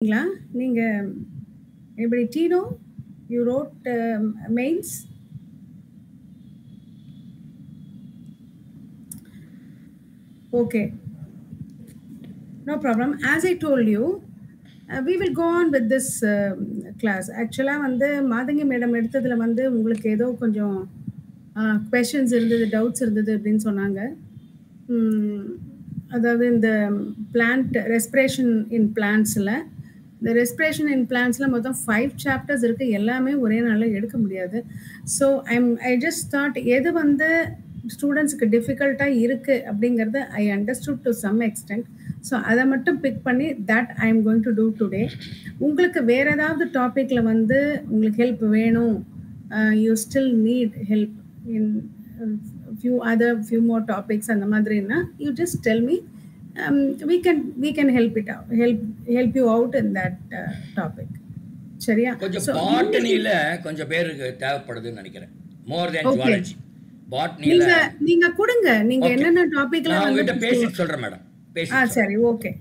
நீங்க எப்படி Tino, you wrote mails? Okay, no problem. As I told you, we will go on with this class. Actually வந்து Matangi madam எடுத்ததுல வந்து உங்களுக்கு ஏதோ கொஞ்சம் questions இருந்தது, doubts இருந்தது அப்படின்னு சொன்னாங்க. அதாவது இந்த plant respiration in plantsல இந்த respiration in plantsல மொத்தம் 5 chapters இருக்கு. எல்லாமே ஒரே நாள்ல எடுக்க முடியாது. So I just thought எது வந்து ஸ்டூடெண்ட்ஸ்க்கு டிஃபிகல்ட்டா இருக்கு அப்படிங்கறத I understood to some extent. So அதை மட்டும் பிக் பண்ணி that I am going to do today. உங்களுக்கு வேற ஏதாவது டாபிக்ல வந்து உங்களுக்கு ஹெல்ப் வேணும், you still need help in few more topics and the madrina, you just tell me. We can help you out in that topic. சரியா? கொஞ்சம் பாட்டனில கொஞ்சம் பேருக்கு தேவைப்படுதுன்னு நினைக்கிறேன். மோர் தென் ஜுவாலஜி. பாட்டனில நீங்க கொடுங்க. நீங்க என்னென்ன டாபிக்ல நான் உங்ககிட்ட பேசி சொல்றேன் மேடம். சரி, ஓகே.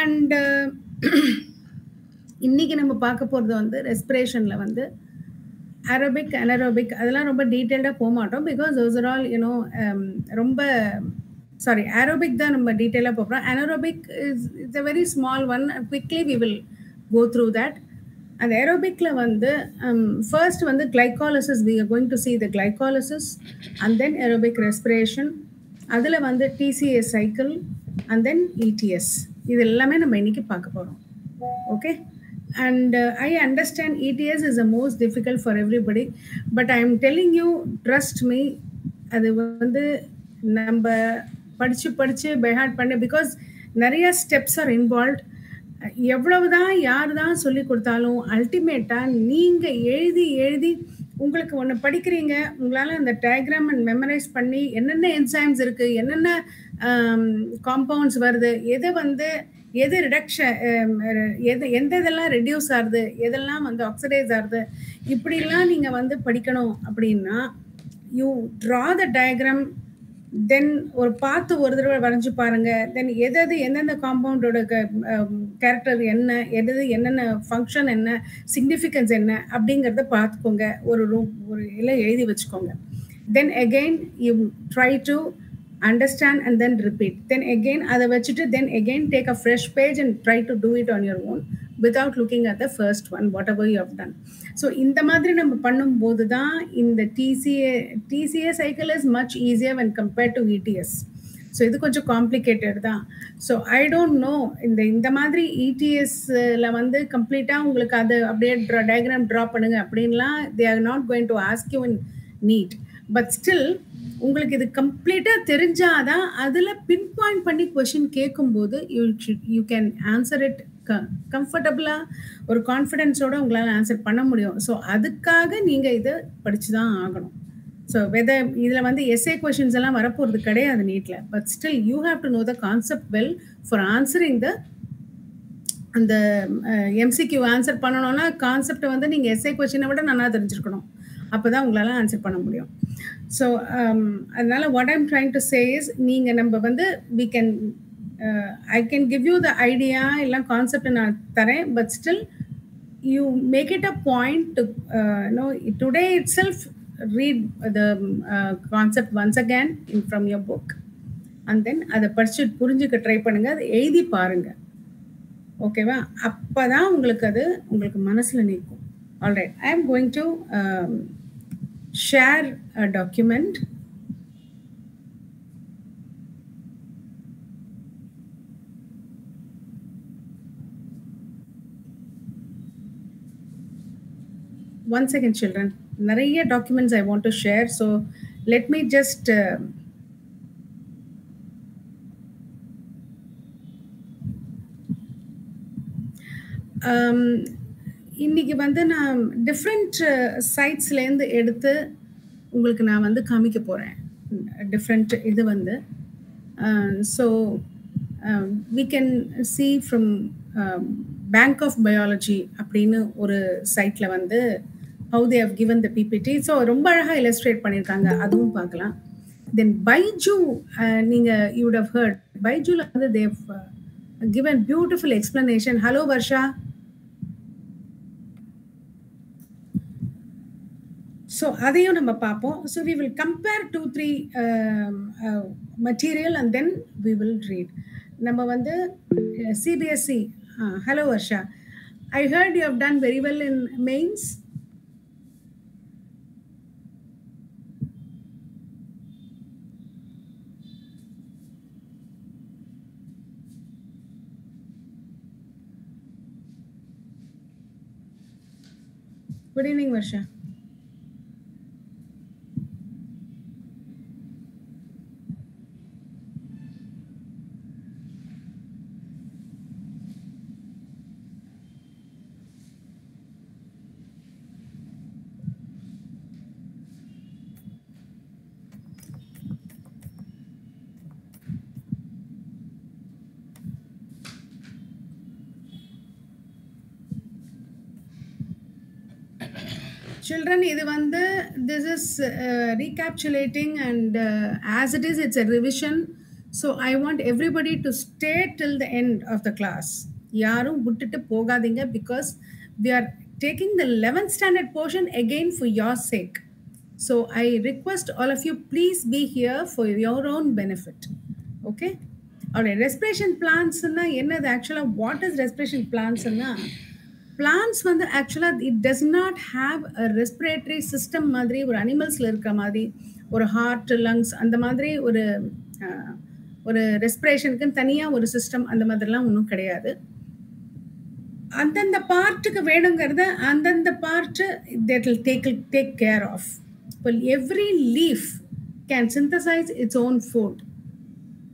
அண்ட் இன்னைக்கு நம்ம பார்க்க போறது வந்து ரெஸ்பிரேஷன்ல வந்து அரோபிக் அனரோபிக் அதெல்லாம் ரொம்ப டீடைல்டாக போக மாட்டோம். Because those are all you know ரொம்ப சாரி aerobic தான் நம்ம டீட்டெயிலாக போகிறோம். anaerobic is a very small one. Quickly we will go through that. அந்த aerobicல வந்து first வந்து glycolysis, we are going to see the glycolysis and then aerobic respiration. அதில் வந்து TCA cycle and then ETS. இது எல்லாமே நம்ம இன்னைக்கு பார்க்க போகிறோம். Okay. And I understand ETS is the most difficult for everybody, but I am telling you, trust me, அது வந்து நம்ம படிச்சு பைஹார்ட் பண்ண, பிகாஸ் நிறைய ஸ்டெப்ஸ் ஆர் இன்வால்வ். எவ்வளவுதான் யார் தான் சொல்லி கொடுத்தாலும் அல்டிமேட்டாக நீங்கள் எழுதி உங்களுக்கு ஒன்று படிக்கிறீங்க, உங்களால் அந்த டயக்ராம் அண்ட் மெமரைஸ் பண்ணி என்னென்ன என்சைம்ஸ் இருக்குது, என்னென்ன காம்பவுண்ட்ஸ் வருது, எது ரிடக்ஷன், எந்த இதெல்லாம் ரெடியூஸ் ஆகுது, எதெல்லாம் வந்து ஆக்சிடைஸ் ஆகுது, இப்படிலாம் நீங்கள் வந்து படிக்கணும் அப்படின்னா யூ ட்ரா த டயக்ராம். தென் ஒரு பார்த்து ஒரு தடவை வரைஞ்சி பாருங்க. தென் எந்தெந்த காம்பவுண்டோட கேரக்டர் என்ன, என்னென்ன ஃபங்க்ஷன் என்ன, சிக்னிஃபிகன்ஸ் என்ன அப்படிங்கிறத பார்த்துக்கோங்க. ஒரு இல்லை எழுதி வச்சுக்கோங்க. Then again you try to understand and then repeat. Then again அதை வச்சுட்டு then again take a fresh page and try to do it on your own without looking at the first one, whatever you have done. So இந்த மாதிரி நம்ம பண்ணும்போது தான் இந்த TCA cycle is much easier when compared to ETS. So இது கொஞ்சம் complicated தான். So I don't know இந்த மாதிரி ETSல வந்து கம்ப்ளீட்டாக உங்களுக்கு அது அப்படியே டயக்ராம் ட்ரா பண்ணுங்க அப்படின்லாம் they are not going to ask you in NEET. But still உங்களுக்கு இது கம்ப்ளீட்டாக தெரிஞ்சாதான் அதில் பின் பாயிண்ட் பண்ணி கொஷின் கேட்கும்போது யூ கேன் ஆன்சர் இட் கம்ஃபர்டபுளாக, ஒரு கான்ஃபிடென்ஸோடு உங்களால் ஆன்சர் பண்ண முடியும். ஸோ அதுக்காக நீங்கள் இதை படித்து தான் ஆகணும். ஸோ இதில் வந்து எஸ்ஏ கொஷின்ஸ் எல்லாம் வரப்போகிறது கிடையாது நீட்டில். But still you have to know the concept well for answering அந்த MCQ ஆன்சர் பண்ணணும்னா கான்செப்டை வந்து நீங்கள் எஸ்ஏ கொஷினை விட நல்லா தெரிஞ்சிருக்கணும். அப்போ தான் உங்களால் ஆன்சர் பண்ண முடியும். ஸோ அதனால what I'm trying to say is, நீங்கள் நம்ம வந்து I can give you the idea, எல்லாம் கான்செப்ட் நான் தரேன். But still you make it a point to know today itself read the concept once again from your book and then அதை படிச்சு புரிஞ்சுக்க try பண்ணுங்க. அதை எழுதி பாருங்க. ஓகேவா? அப்போ தான் உங்களுக்கு மனசில் நிற்கும். Alright, I am going to share a document. One second, children. Nariya documents I want to share, so let me just இன்னைக்கு வந்து நான் டிஃப்ரெண்ட் சைட்ஸ்லேருந்து எடுத்து உங்களுக்கு நான் வந்து காமிக்க போகிறேன். டிஃப்ரெண்ட் இது வந்து so we can see from bank of biology அப்படின்னு ஒரு சைட்டில் வந்து how they have given the PPT. So ரொம்ப அழகாக இல்லஸ்ட்ரேட் பண்ணியிருக்காங்க, அதுவும் பார்க்கலாம். தென் பைஜூ, நீங்கள் you would have heard பைஜூவில் வந்து they have given beautiful explanation. Hello Varsha. So அதையும் நம்ம பார்ப்போம். So we will compare 2-3 material and then we will read. நம்ம வந்து CBSE. Hello Varsha. I heard you have done very well in mains. Good evening, Varsha. Children, this is recapitulating, and as it is, it's a revision. So I want everybody to stay till the end of the class. Yarum vittittu pogadinga, because we are taking the 11th standard portion again for your sake. So I request all of you, please be here for your own benefit. Okay? Alright, respiration plants na enna actually, what is respiration plants na? Plants வந்து ஆக்சுவலா it does not have a respiratory system மாதிரி ஒரு அனிமல்ஸ்ல இருக்க மாதிரி ஒரு heart lungs அந்த மாதிரி ஒரு ரெஸ்பிரேஷனுக்கு தனியா ஒரு சிஸ்டம் அந்த மாதிரிலாம் ஒன்றும் கிடையாது. அந்தந்த பார்ட்டுக்கு வேணுங்கிறத அந்தந்த part that will take care of. Well, every leaf can synthesize its own food.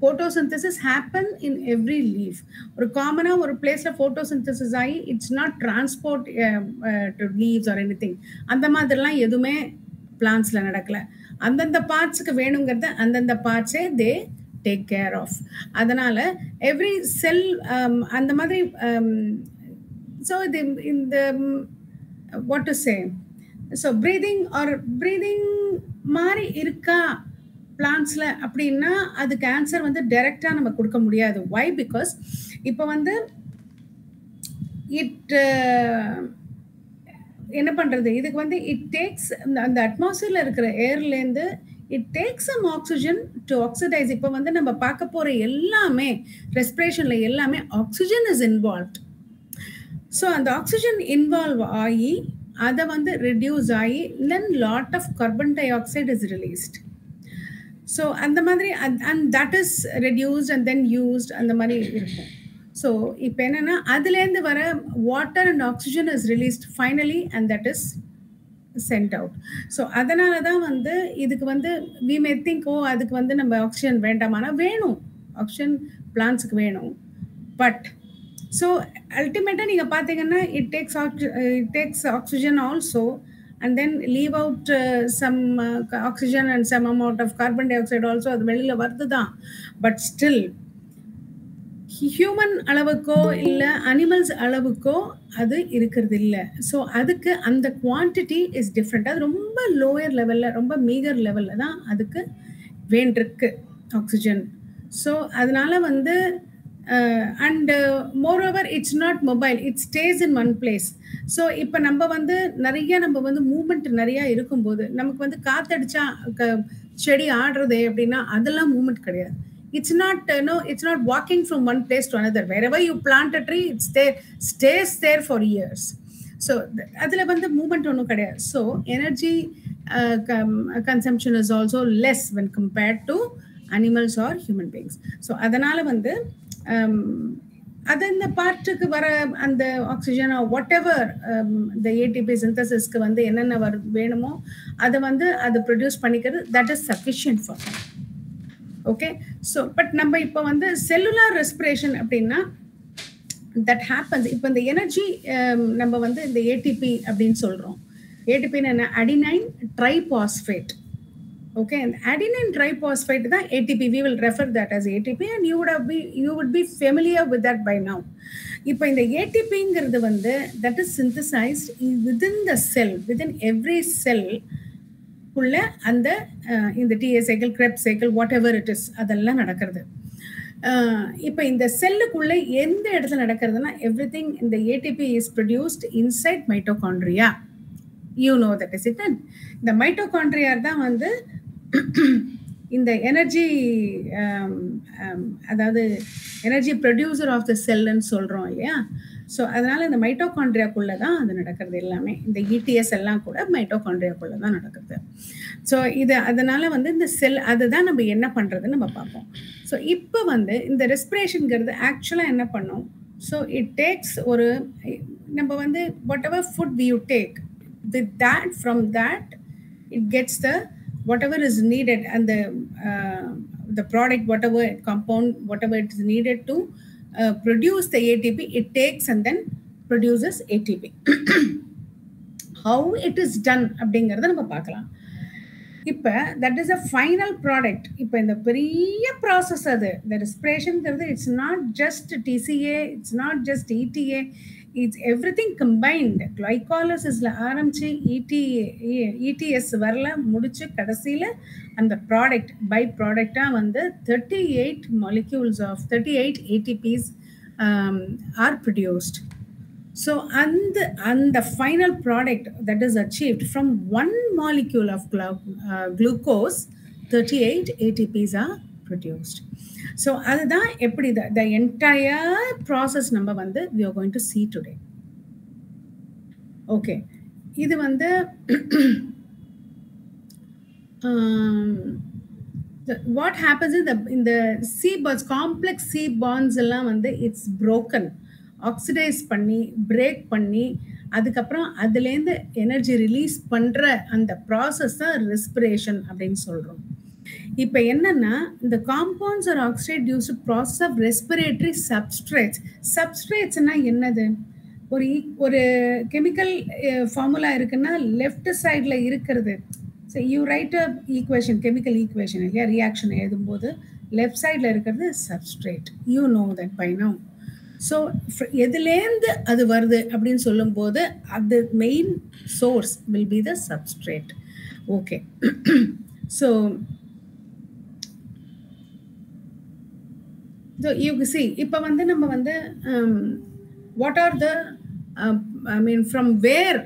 Photosynthesis happen in every leaf. ஒரு காமனா ஒரு பிளேஸ்ல photosynthesis ஆகி it's not transport to leaves or anything. அந்த மாதிரிலாம் எதுவுமே பிளான்ட்ஸ்ல நடக்கல. அந்தந்த பார்ட்ஸுக்கு வேணுங்கிறத அந்தந்த பார்ட்ஸே தே டேக் கேர் ஆஃப். அதனால எவ்ரி செல் அந்த மாதிரி ஸோ இது இந்த what to say, so breathing மாதிரி இருக்கா பிளான்ட்ஸ்ல அப்படின்னா அதுக்கு ஆன்சர் வந்து டைரக்டா நம்ம கொடுக்க முடியாது. வை? பிகாஸ் இப்போ வந்து இட் என்ன பண்றது, இதுக்கு வந்து இட் டேக்ஸ் அந்த அட்மாஸ்பியர்ல இருக்கிற ஏர்லேருந்து it takes some oxygen to oxidise. இப்போ வந்து நம்ம பார்க்க போற எல்லாமே ரெஸ்பிரேஷன்ல எல்லாமே ஆக்சிஜன் இஸ் இன்வால்வ்ட். ஸோ அந்த ஆக்சிஜன் இன்வால்வ் ஆகி அதை வந்து ரெடியூஸ் ஆகி then lot of carbon dioxide is released. So அந்த மாதிரி and that is reduced and then used அந்த மாதிரி இருக்கும். ஸோ இப்போ என்னன்னா அதுலேருந்து வர water and oxygen is released finally and that is sent out. So அதனால தான் வந்து இதுக்கு வந்து வி மே திங்க் அதுக்கு வந்து நம்ம ஆக்சிஜன் வேண்டாமானா வேணும், ஆக்சிஜன் பிளான்ட்ஸுக்கு வேணும். பட் ஸோ அல்டிமேட்டாக நீங்கள் பார்த்தீங்கன்னா it takes oxygen also and then leave out some oxygen and some amount of carbon dioxide also. அது வெளியில வருது தான். பட் ஸ்டில் ஹியூமன் அளவுக்கோ இல்லை அனிமல்ஸ் அளவுக்கோ அது இருக்கிறது இல்லை. ஸோ அதுக்கு அந்த குவான்டிட்டி இஸ் டிஃப்ரெண்ட். அது ரொம்ப லோயர் லெவலில், ரொம்ப மீகர் லெவலில் தான் அதுக்கு வேண்டிருக்கு ஆக்சிஜன். ஸோ அதனால வந்து and moreover it's not mobile, it stay in one place. So இப்போ நம்ம வந்து மூமெண்ட் நிறையா இருக்கும்போது நமக்கு வந்து காத்தடிச்சா செடி ஆடுறது அப்படின்னா அதெல்லாம் மூமெண்ட் கிடையாது. It's not walking from one place to another. Wherever you plant a tree, stays there for years. So அதுல வந்து மூமெண்ட் ஒன்றும் கிடையாது. So energy consumption is also less when compared to animals or human beings. So அதனால வந்து அது இந்த பார்ட்டுக்கு வர அந்த ஆக்சிஜன் வாட் எவர் இந்த ஏடிபி சிந்தசிஸ்க்கு வந்து என்னென்ன வேணுமோ அதை வந்து அது ப்ரொடியூஸ் பண்ணிக்கிறது, that is sufficient for that. Okay. So but நம்ம இப்போ வந்து செல்லுலார் ரெஸ்பிரேஷன் அப்படின்னா தட் ஹேப்பன்ஸ். இப்போ இந்த எனர்ஜி நம்ம வந்து இந்த ஏடிபி அப்படின்னு சொல்கிறோம். ஏடிபின்னு என்ன? Adenine triphosphate. Okay, and adenine triphosphate is ATP. We will refer that as ATP, and you would be familiar with that by now. இப்போ இந்த ஏடிபிங்கிறது வந்து that is synthesized within the cell, within every cell உள்ள அந்த இந்த TA cycle, Krebs cycle, whatever it is, அதெல்லாம் நடக்கிறது. இப்போ இந்த செல்லுக்குள்ள எந்த இடத்துல நடக்கிறதுனா எவ்ரிதிங் இந்த ATP is produced inside mitochondria. You know that is it. இந்த மைட்டோகாண்ட்ரியா தான் வந்து இந்த எனர்ஜி அதாவது எனர்ஜி ப்ரொடியூசர் ஆஃப் த செல்லுன்னு சொல்கிறோம் இல்லையா. ஸோ அதனால் இந்த மைட்டோகாண்ட்ரியாக்குள்ளே தான் அது நடக்கிறது எல்லாமே. இந்த இடிஎஸ் எல்லாம் கூட மைட்டோகாண்ட்ரியாக்குள்ளே தான் நடக்குது. ஸோ இது அதனால் வந்து இந்த செல் அதுதான் நம்ம என்ன பண்ணுறதுன்னு நம்ம பார்ப்போம். ஸோ இப்போ வந்து இந்த ரெஸ்பிரேஷனுங்கிறது ஆக்சுவலாக என்ன பண்ணும். ஸோ இட் டேக்ஸ் ஒரு நம்ம வந்து whatever food we you take with that from that it gets the whatever is needed and the product, whatever compound, whatever it is needed to produce the ATP, it takes and then produces ATP. How it is done அப்படிங்கறத நம்ம பார்க்கலாம். இப்போ that is a final product. இப்போ இந்த பெரிய process அது the respiration-ங்கிறது it's not just TCA, it's not just ETA, it's everything combined. Glycolysisல ஆரம்பிச்சு ETS வரல முடிச்சு கடைசியில அந்த ப்ராடக்ட் பை ப்ராடக்டா வந்து 38 molecules of 38 ATPs are produced. So and the final product that is achieved from one molecule of glucose, 38 ATPs are produced. So அதுதான் எப்படி the entire process நம்ம வந்து we are going to see today. Okay, இது வந்து what happens in the C bonds, complex C bonds எல்லாம் வந்து it's broken, oxidise பண்ணி break பண்ணி அதுக்கப்புறம் அதுலேருந்து எனர்ஜி ரிலீஸ் பண்ணுற அந்த ப்ராசஸ் தான் ரெஸ்பிரேஷன் அப்படின்னு சொல்கிறோம். இப்போ என்னன்னா இந்த compounds are oxidised due to process of respiratory substrates. சப்ஸ்ட்ரேட்ஸ்னா என்னது? ஒரு கெமிக்கல் ஃபார்முலா இருக்குன்னா லெஃப்ட் சைடில் இருக்கிறது. So you write a equation, chemical equation இல்லையா, ரியாக்ஷன் எழுதும்போது லெஃப்ட் சைடில் இருக்கிறது substrate. You know that by now. So எதுலேருந்து அது வருது அப்படின்னு சொல்லும்போது அது main source will be the substrate. Okay, so you see இப்போ வந்து நம்ம வந்து what are the I mean from where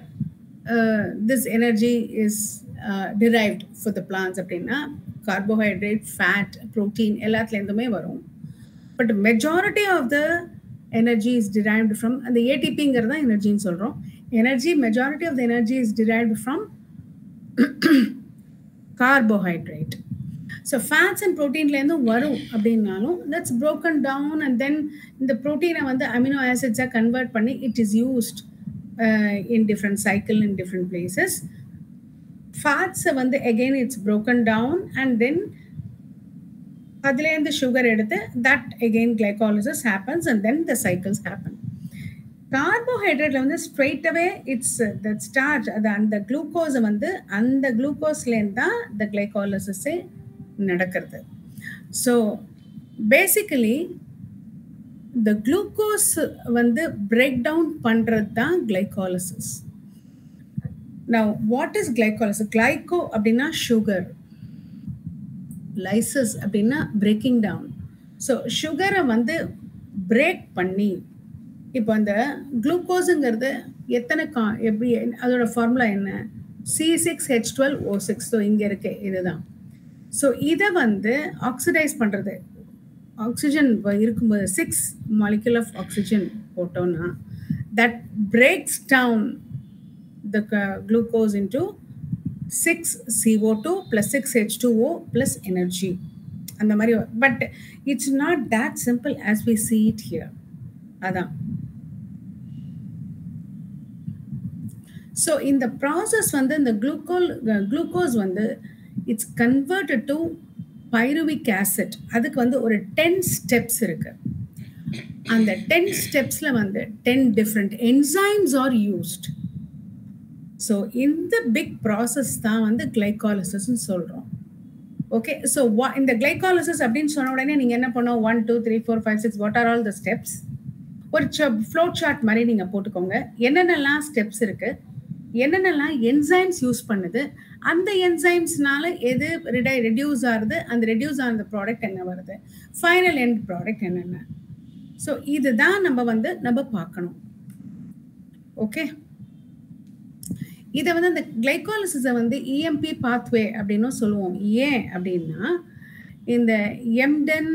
this energy is derived for the plants அப்படின்னா carbohydrate, fat, protein எல்லாத்துலேருந்துமே வரும். But majority of the energy is derived from அந்த ஏடிபிங்கிறது தான் எனர்ஜின்னு சொல்கிறோம். Energy majority of the energy is derived from carbohydrate. So fats and ப்ரோட்டீன்லேருந்து வரும் அப்படின்னாலும் that's broken down and then இந்த ப்ரோட்டீனை வந்து அமினோ ஆசிட்ஸாக கன்வெர்ட் பண்ணி it is used in different cycle in different places. ஃபேட்ஸை வந்து again it's broken down and then அதுலேருந்து சுகர் எடுத்து that again glycolysis happens and then the cycles happen. கார்போஹைட்ரேட்ல வந்து ஸ்ட்ரெயிட்டவே இட்ஸ் தட் ஸ்டார்ச் அது அந்த குளுக்கோஸை வந்து அந்த குளுக்கோஸ்லேருந்து தான் த கிளைகாலிசிஸே நடக்கிறது. ஸோ பேசிக்கலி த குளுக்கோஸ் வந்து பிரேக் டவுன் பண்ணுறது தான் glycolysis. Now what is glycolysis? Glyco அப்படின்னா சுகர், லைசஸ் அப்படின்னா பிரேக்கிங் டவுன். ஸோ சுகரை வந்து பிரேக் பண்ணி இப்போ அந்த குளுக்கோஸுங்கிறது எத்தனை எப்படி அதோட ஃபார்முலா என்ன? C6H12O6. ஸோ இங்கே இருக்கு இதுதான். ஸோ இதை வந்து ஆக்சிடைஸ் பண்ணுறது, ஆக்சிஜன் இருக்கும்போது 6 molecule of oxygen போட்டோன்னா that breaks down the glucose into 6CO2 plus 6H2O plus energy. அந்த மாதிரி. But it's not that simple as we see it here. அதான். ஸோ இந்த ப்ராசஸ் வந்து இந்த குளுக்கோஸ் வந்து it's converted to pyruvic acid. அதுக்கு வந்து ஒரு 10 steps இருக்கு. அந்த 10 stepsல வந்து 10 different enzymes are used. So இந்த பிக் ப்ராசஸ் தான் வந்து கிளைகாலிசிஸ்ன்னு சொல்கிறோம். ஓகே, ஸோ இந்த கிளைகாலிசிஸ் அப்படின்னு சொன்ன உடனே நீங்கள் என்ன பண்ணோம்? 1 2 3 4 5 6 what are all the steps? ஒரு ஃப்ளோ சார்ட் மாதிரி நீங்கள் போட்டுக்கோங்க. என்னென்னலாம் ஸ்டெப்ஸ் இருக்குது, என்னென்னலாம் என்சைம்ஸ் யூஸ் பண்ணுது, அந்த என்சைம்ஸ்னால எது ரெடியூஸ் ஆகுது, அந்த ரெடியூஸ் ஆன ப்ராடக்ட் என்ன வருது, ஃபைனல் எண்ட் ப்ராடக்ட் என்னென்ன. ஸோ இதுதான் நம்ம பார்க்கணும். ஓகே, இதை இந்த கிளைகாலிசிஸை இஎம்பி பாத்வே அப்படின்னும் சொல்லுவோம். ஏன் அப்படின்னா இந்த எம்டன்,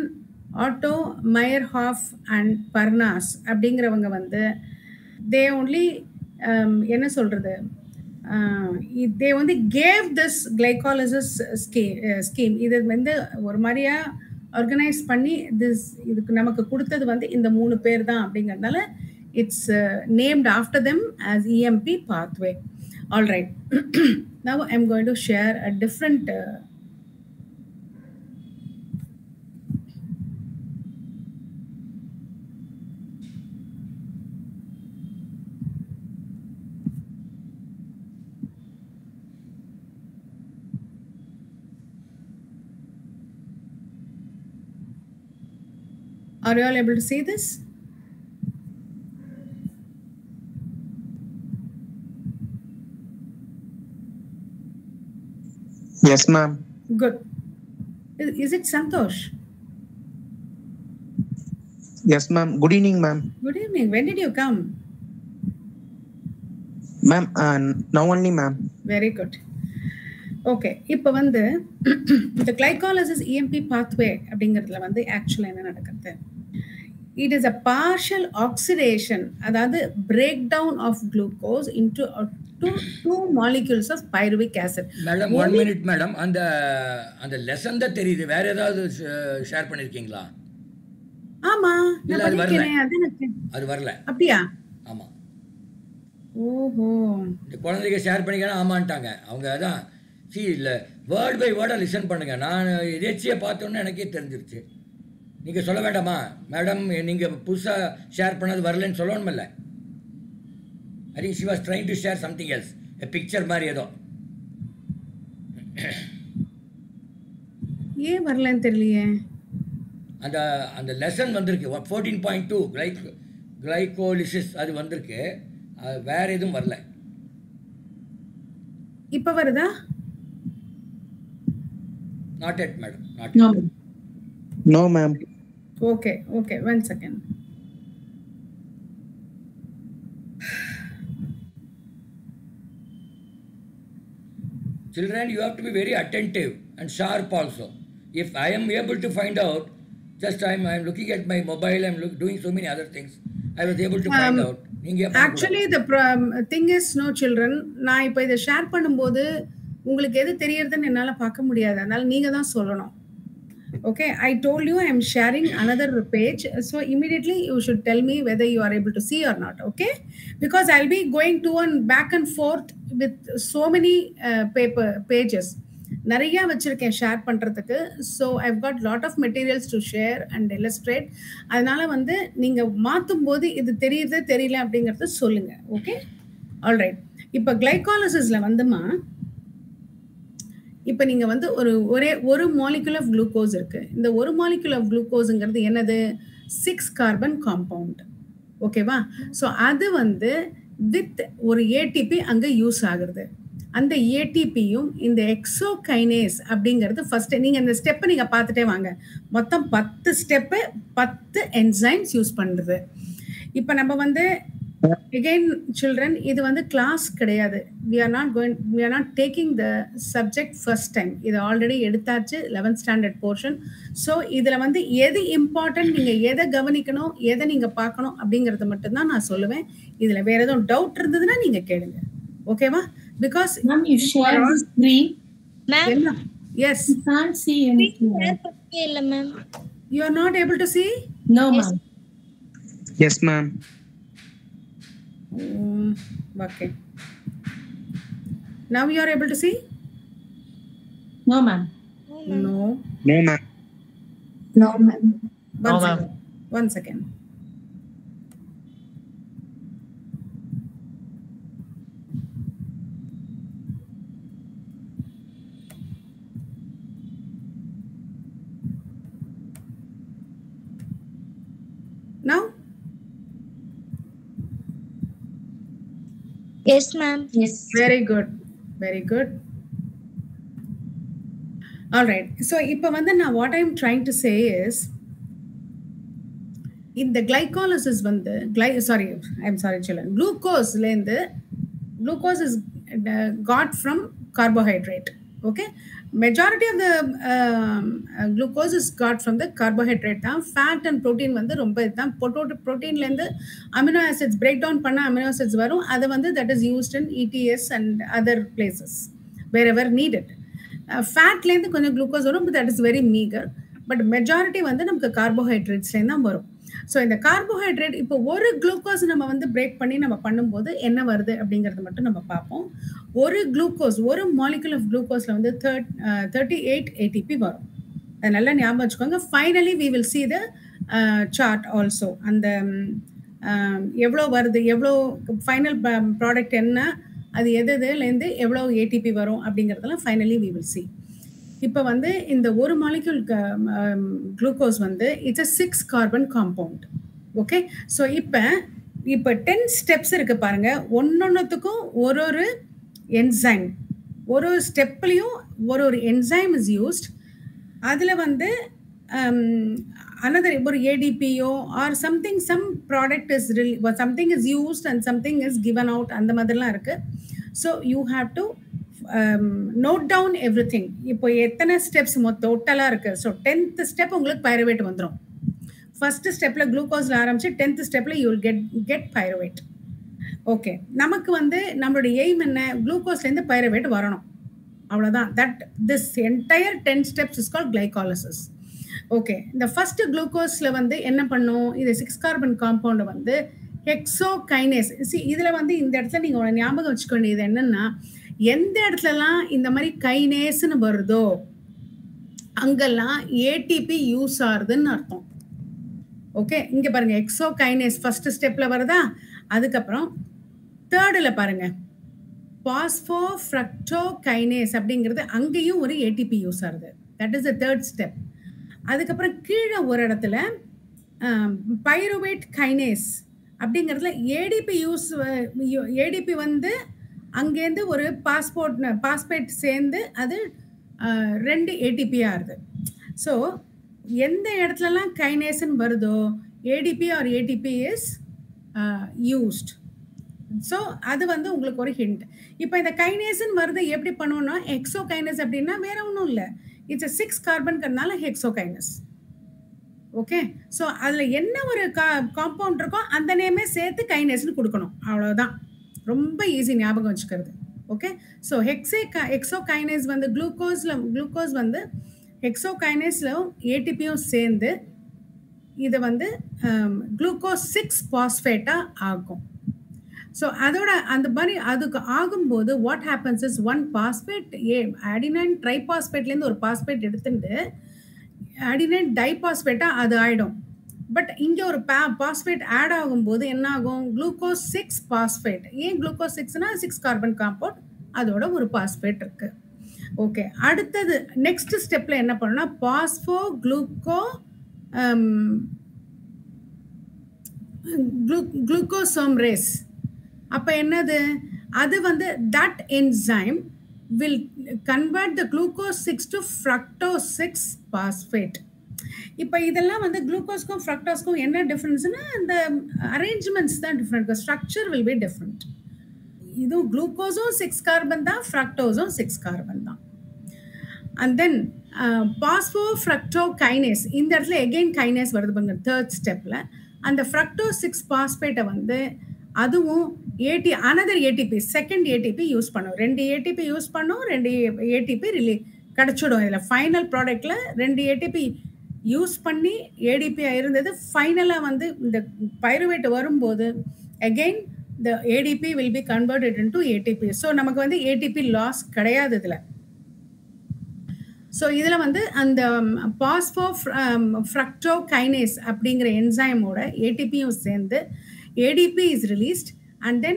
ஆட்டோ மயர்ஹாஃப் அண்ட் பர்னாஸ் அப்படிங்கிறவங்க தே ஒன்லி என்ன சொல்றது, they gave this glycolysis scheme. இது ஒரு மாதிரியா ஆர்கனைஸ் பண்ணி இதுக்கு நமக்கு கொடுத்தது இந்த 3 பேர் தான் அப்படிங்கிறதுனால it's named after them as EMP pathway. All right. Now I'm going to share a different Are you all able to see this? Yes, ma'am. Good. Is it Santosh? Yes, ma'am. Good evening, ma'am. Good evening. When did you come? Ma'am, now only, ma'am. Very good. Okay. இப்போ இந்த glycolysis EMP pathway அப்படிங்கிறதுல ஆக்சுவலாக என்ன நடக்குது, it is a partial oxidation, அதாவது breakdown of glucose into two molecules of pyruvic acid. Madam 1 minute madam, அந்த lesson தான் தெரியுது, வேற ஏதாவது ஷேர் பண்ணிருக்கீங்களா? ஆமா, இல்ல அது வரல. அது வரல. அப்படியா? ஆமா. ஓஹோ, இந்த குழந்தைங்க ஷேர் பண்ணிக்கலாம் ஆமான்ட்டாங்க. அவங்க அதான் இல்ல வேர்ட் பை வேர்டா லிசன் பண்ணுங்க. நான் எதேச்சியா பார்த்தோன்னே எனக்கே தெரிஞ்சிருச்சு. நீங்க சொல்ல வேண்டாமா மேடம், நீங்க புதுசா ஷேர் பண்ணது வரலன்னு சொல்லணுமில்ல? I think she was trying to share something else, a picture மாதிரி ஏதோ. ஏன் வரலன்னு தெரியலையே. அந்த லெசன் வந்திருக்கு 14.2 கிளைகோலிசிஸ், அது வந்திருக்கு, வேற எதுவும் வரல. இப்ப வருதா? Not yet, madam. Not yet. No. No, ma'am. Okay. 1 second. Children, you have to be very attentive and sharp also. If I am able to find out, just I'm looking at my mobile, I'm doing so many other things, I was able to find out. Actually, the thing is, no children, நான் இப்போ இதை share பண்ணும்போது உங்களுக்கு எது தெரியறதுன்னு என்னால பார்க்க முடியாது, அதனால நீங்க தான் சொல்லணும். Okay, I told you I am sharing another page, so immediately you should tell me whether you are able to see or not. Okay, because I'll be going to and back and forth with so many pages. நிறைய வச்சிருக்கேன் share பண்றதுக்கு. So I've got lot of materials to share and illustrate. அதனால நீங்க மாத்தும் போது இது தெரியுது தெரியல அப்படிங்கறத சொல்லுங்க. Okay, all right. இப்போ கிளைகாலிசிஸ்ல இப்போ நீங்க ஒரு மாலிகுல் ஆஃப் குளுக்கோஸ் இருக்கு. இந்த ஒரு மாலிகுல் ஆஃப் குளுக்கோஸ்ங்கிறது என்னது? 6 கார்பன் காம்பவுண்ட். ஓகேவா? ஸோ அது வித் ஒரு ஏடிபி அங்க யூஸ் ஆகுது. அந்த ஏடிபியும் இந்த எக்ஸோகைனேஸ் அப்படிங்கிறது ஃபர்ஸ்ட் நீங்க இந்த ஸ்டெப்பை நீங்க பார்த்துட்டே வாங்க. மொத்தம் 10 ஸ்டெப்பு, 10 என்சைம்ஸ் யூஸ் பண்ணுறது. இப்போ நம்ம again children, இது கிளாஸ் கிடையாது. we are not taking the subject first time. இது ஆல்ரெடி எடுத்தாச்சு 11th ஸ்டாண்டர்ட் போர்ஷன். ஸோ இதுல எது இம்பார்ட்டன்ட், நீங்க எதை கவனிக்கணும், எதை நீங்க பார்க்கணும் அப்படிங்கறது மட்டும்தான் நான் சொல்லுவேன். இதுல வேற எதுவும் டவுட் இருந்ததுன்னா நீங்க கேளுங்க. ஓகேவா? Because ma'am, you share the screen. Ma'am, yes, you can't see anything. Illa ma'am, you are not able to see? No ma'am. Yes ma'am. Okay, now you are able to see? No ma'am. No ma'am. No ma'am. One second. Now? Yes, ma'am. Yes. Very good. Very good. All right. So, இப்போ வந்து நான் what I'm trying to say is, in the glycolysis வந்து I'm sorry children. Glucose is got from carbohydrate. Okay. Majority of the glucose is got from the carbohydrate. Fat and protein வந்து ரொம்ப இதுதான். Proteinல இருந்து amino acids break down பண்ண amino acids வரும். அது வந்து that is used in ETS and other places wherever needed. Fatல இருந்து கொஞ்சம் glucose வரும், but that is very meager. But majority வந்து நமக்கு carbohydrates தான் வரும். ஸோ இந்த கார்போஹைட்ரேட் இப்போ ஒரு குளுக்கோஸ் நம்ம வந்து பிரேக் பண்ணி நம்ம பண்ணும்போது என்ன வருது அப்படிங்கிறது மட்டும் நம்ம பார்ப்போம். ஒரு மாலிகுல் ஆஃப் குளுக்கோஸில் வந்து 38 ATP வரும். அதை நல்லா ஞாபகம் வச்சுக்கோங்க. Finally we will see the chart also. அந்த எவ்வளோ வருது, எவ்வளோ ஃபைனல் ப்ராடக்ட் என்ன, அது எதுலேருந்து எவ்வளோ ATP வரும் அப்படிங்கிறதெல்லாம் ஃபைனலி வி வில் சி. இப்போ வந்து இந்த ஒரு மாலிக்யூல் குளுக்கோஸ் வந்து it's a 6 carbon compound. Okay. So இப்போ 10 ஸ்டெப்ஸ் இருக்கு பாருங்க. ஒன்னொன்னுத்துக்கும் ஒரு என்சைம், ஒரு ஸ்டெப்லையும் ஒரு என்சைம் இஸ் யூஸ்ட். அதில் வந்து another ஒரு ADPO or some product is something is used and something is given out, அந்த மாதிரிலாம் இருக்கு. So you have to note down everything. இப்போ எத்தனை ஸ்டெப்ஸ் டோட்டலாக இருக்கு. ஸோ 10th ஸ்டெப் உங்களுக்கு பைருவேட் வந்துடும். ஃபர்ஸ்ட் ஸ்டெப்ல குளுக்கோஸ்ல ஆரம்பிச்சு 10th ஸ்டெப்ல you will get pyruvate. Okay. நமக்கு வந்து நம்மளுடைய எய்ம் என்ன, குளுக்கோஸ்லேருந்து பைருவேட் வரணும், அவ்வளோதான். That this entire 10 steps is called glycolysis. Okay. இந்த ஃபர்ஸ்ட் குளுக்கோஸ்ல வந்து என்ன பண்ணும், இது 6 கார்பன் காம்பவுண்டை வந்து ஹெக்ஸோகைனேஸ். இதில் வந்து இந்த இடத்துல நீங்கள் ஞாபகம் வச்சுக்க வேண்டியது என்னன்னா, எந்த இடத்துலலாம் இந்த மாதிரி கைனேஸ்ன்னு வருதோ அங்கெல்லாம் ATP யூஸ் ஆகுதுன்னு அர்த்தம். ஓகே. இங்க பாருங்க, எக்ஸோகைனேஸ் ஃபர்ஸ்ட் ஸ்டெப்ல வருதா. அதுக்கப்புறம் தேர்டில் பாருங்க, பாஸ்போஃப்ரக்டோகைனேஸ் அப்படிங்கிறது அங்கேயும் ஒரு ATP யூஸ் ஆகுது. That is the third step. அதுக்கப்புறம் கீழே ஒரு இடத்துல பைருவேட் கைனேஸ் அப்படிங்கிறதுல ADP வந்து அங்கேருந்து ஒரு பாஸ்பேட் சேர்ந்து அது 2 ATP ஆகுது. ஸோ எந்த இடத்துலலாம் கைனேஸ்ன்னு வருதோ ADP or ATP is used. So அது வந்து உங்களுக்கு ஒரு ஹிண்ட். இப்போ இந்த கைனேஸ்ன்னு வருது எப்படி பண்ணுவோம்னா, ஹெக்ஸோகைனஸ் அப்படின்னா வேற ஒன்றும் இல்லை, இட்ஸ் 6 கார்பன்கிறதுனால ஹெக்ஸோகைனஸ். ஓகே. ஸோ அதில் என்ன ஒரு காம்பவுண்ட் இருக்கோ அந்த நேமே சேர்த்து கைனேஸ்ன்னு கொடுக்கணும், அவ்வளோதான். ரொம்ப ஈஸி ஞாபகம் வச்சுக்கிறது. ஓகே. ஸோ ஹெக்ஸோகைனேஸ் வந்து குளுக்கோஸ் வந்து ஹெக்ஸோகைனேஸ்ல ATPயும் சேர்ந்து இதை வந்து குளுக்கோஸ் 6 பாஸ்பேட்டாக ஆகும். ஸோ அதோட அந்த மாதிரி அதுக்கு ஆகும்போது what happens is one phosphate adenine ட்ரைபாஸ்பேட்லேருந்து ஒரு பாஸ்பேட் எடுத்துட்டு அடினைன் டைபாஸ்பேட்டாக அது ஆகிடும். பட் இங்கே ஒரு பாஸ்பேட் ஆட் ஆகும்போது என்ன ஆகும், குளுக்கோஸ் 6 பாஸ்பேட். ஏன் குளுக்கோஸ் 6னா 6 கார்பன் காம்பவுண்ட், அதோட ஒரு பாஸ்பேட் இருக்கு. ஓகே. அடுத்தது நெக்ஸ்ட் ஸ்டெப்ல என்ன பண்ணணும்னா, குளுக்கோசோம்ரேஸ். அப்போ என்னது, அது வந்து that enzyme will convert the glucose 6 to fructose 6 phosphate. இப்போ இதெல்லாம் வந்து குளுக்கோஸ்க்கும் ஃப்ரக்டோஸ்க்கும் என்ன டிஃப்ரென்ஸ்னா, அந்த அரேஞ்ச்மெண்ட்ஸ் தான் different, structure will be different. இது குளுக்கோஸும் 6 கார்பன் தான், ஃப்ரக்டோஸும் 6 கார்பன் தான். அண்ட் தென் பாஸ்போஃப்ரக்டோகைனேஸ், இந்த இடத்துல எகெயின் கைனேஸ் வருது பாருங்க தேர்ட் ஸ்டெப்ல. அந்த ஃப்ரக்டோஸ் 6 பாஸ்பேட்டை வந்து அதுவும் another ATP second ATP use பண்ணும். 2 ATP யூஸ் பண்ணும், 2 ATP கிடைச்சிடும். இதில் ஃபைனல் ப்ராடக்ட்ல 2 ATP யூஸ் பண்ணி ADP இருந்தது. ஃபைனலாக வந்து இந்த பைருவேட் வரும்போது again the ADP will be converted into ATP. So நமக்கு வந்து ATP லாஸ் கிடையாது இதில். ஸோ இதில் வந்து அந்த பாஸ்போஃப்ரக்டோகைனேஸ் அப்படிங்கிற என்சைமோட ATPயும் சேர்ந்து ADP is released and then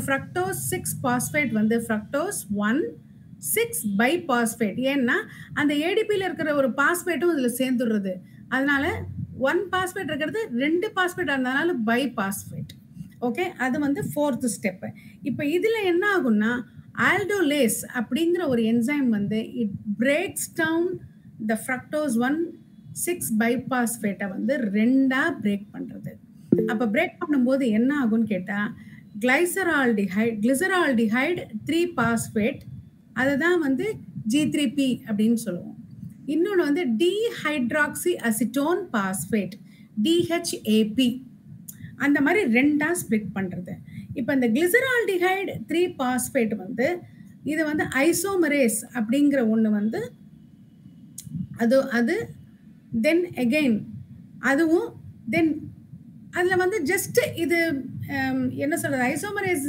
fructose 6 phosphate வந்து fructose 1,6 biphosphate. ஏன்னா அந்த ADPயில் இருக்கிற ஒரு பாஸ்பேட்டும் இதில் சேர்ந்துடுறது. அதனால 1 பாஸ்பேட் இருக்கிறது 2 பாஸ்பேட் இருந்ததுனால பைபாஸ்பேட். ஓகே, அது வந்து 4th ஸ்டெப். இப்போ இதுல என்ன ஆகும்னா ஆல்டோலேஸ் அப்படிங்கிற ஒரு என்சைம் வந்து it breaks down the fructose 1,6 பைபாஸ்பேட்டை வந்து ரெண்டா பிரேக் பண்றது. அப்ப பிரேக் பண்ணும்போது என்ன ஆகும்னு கேட்டா கிளிசரால்டிஹைட் 3 பாஸ்பேட், அதுதான் வந்து G3P அப்படின்னு சொல்லுவோம். இன்னொன்று வந்து டிஹைட்ராக்சி அசிட்டோன் பாஸ்பேட் DHAP, அந்த மாதிரி ரெண்டா ஸ்ப்ளிட் பண்றது. இப்போ இந்த கிளிசரால்டிஹைட் 3 பாஸ்பேட் வந்து இது வந்து ஐசோமரேஸ் அப்படிங்கிற ஒன்று வந்து அது தென் அகெயின் அதுவும் தென் அதில் வந்து ஜஸ்ட் இது என்ன சொல்றது ஐசோமரேஸ்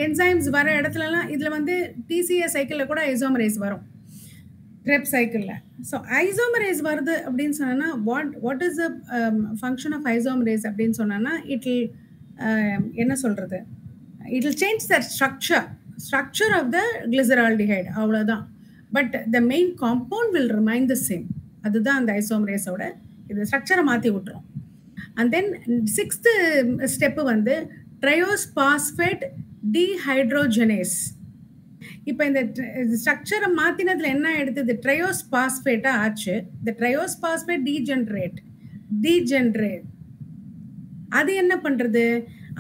என்சைம்ஸ் வர இடத்துலலாம் இதில் வந்து TCA சைக்கிளில் கூட ஐசோமரேஸ் வரும், ட்ரெப் சைக்கிளில். ஸோ ஐசோமரேஸ் வருது அப்படின்னு சொன்னா what is the function of isomerase அப்படின்னு சொன்னா என்ன சொல்றது, it will change the structure of the glyceraldehyde, அவ்வளோதான். But the main compound will remain the same. அதுதான் அந்த ஐசோமரேஸோட இது ஸ்ட்ரக்சரை மாற்றி விட்டுரும். அண்ட் தென் 6th ஸ்டெப்பு வந்து ட்ரையோஸ் பாஸ்பேட் டீஹைட்ரோஜனேஸ். இப்போ இந்த ஸ்ட்ரக்சரை மாற்றினதுல என்ன எடுத்தது, ட்ரையோஸ் பாஸ்பேட்டாக ஆச்சு. இந்த ட்ரையோஸ் பாஸ்பேட் டீஜென்ரேட் அது என்ன பண்ணுறது,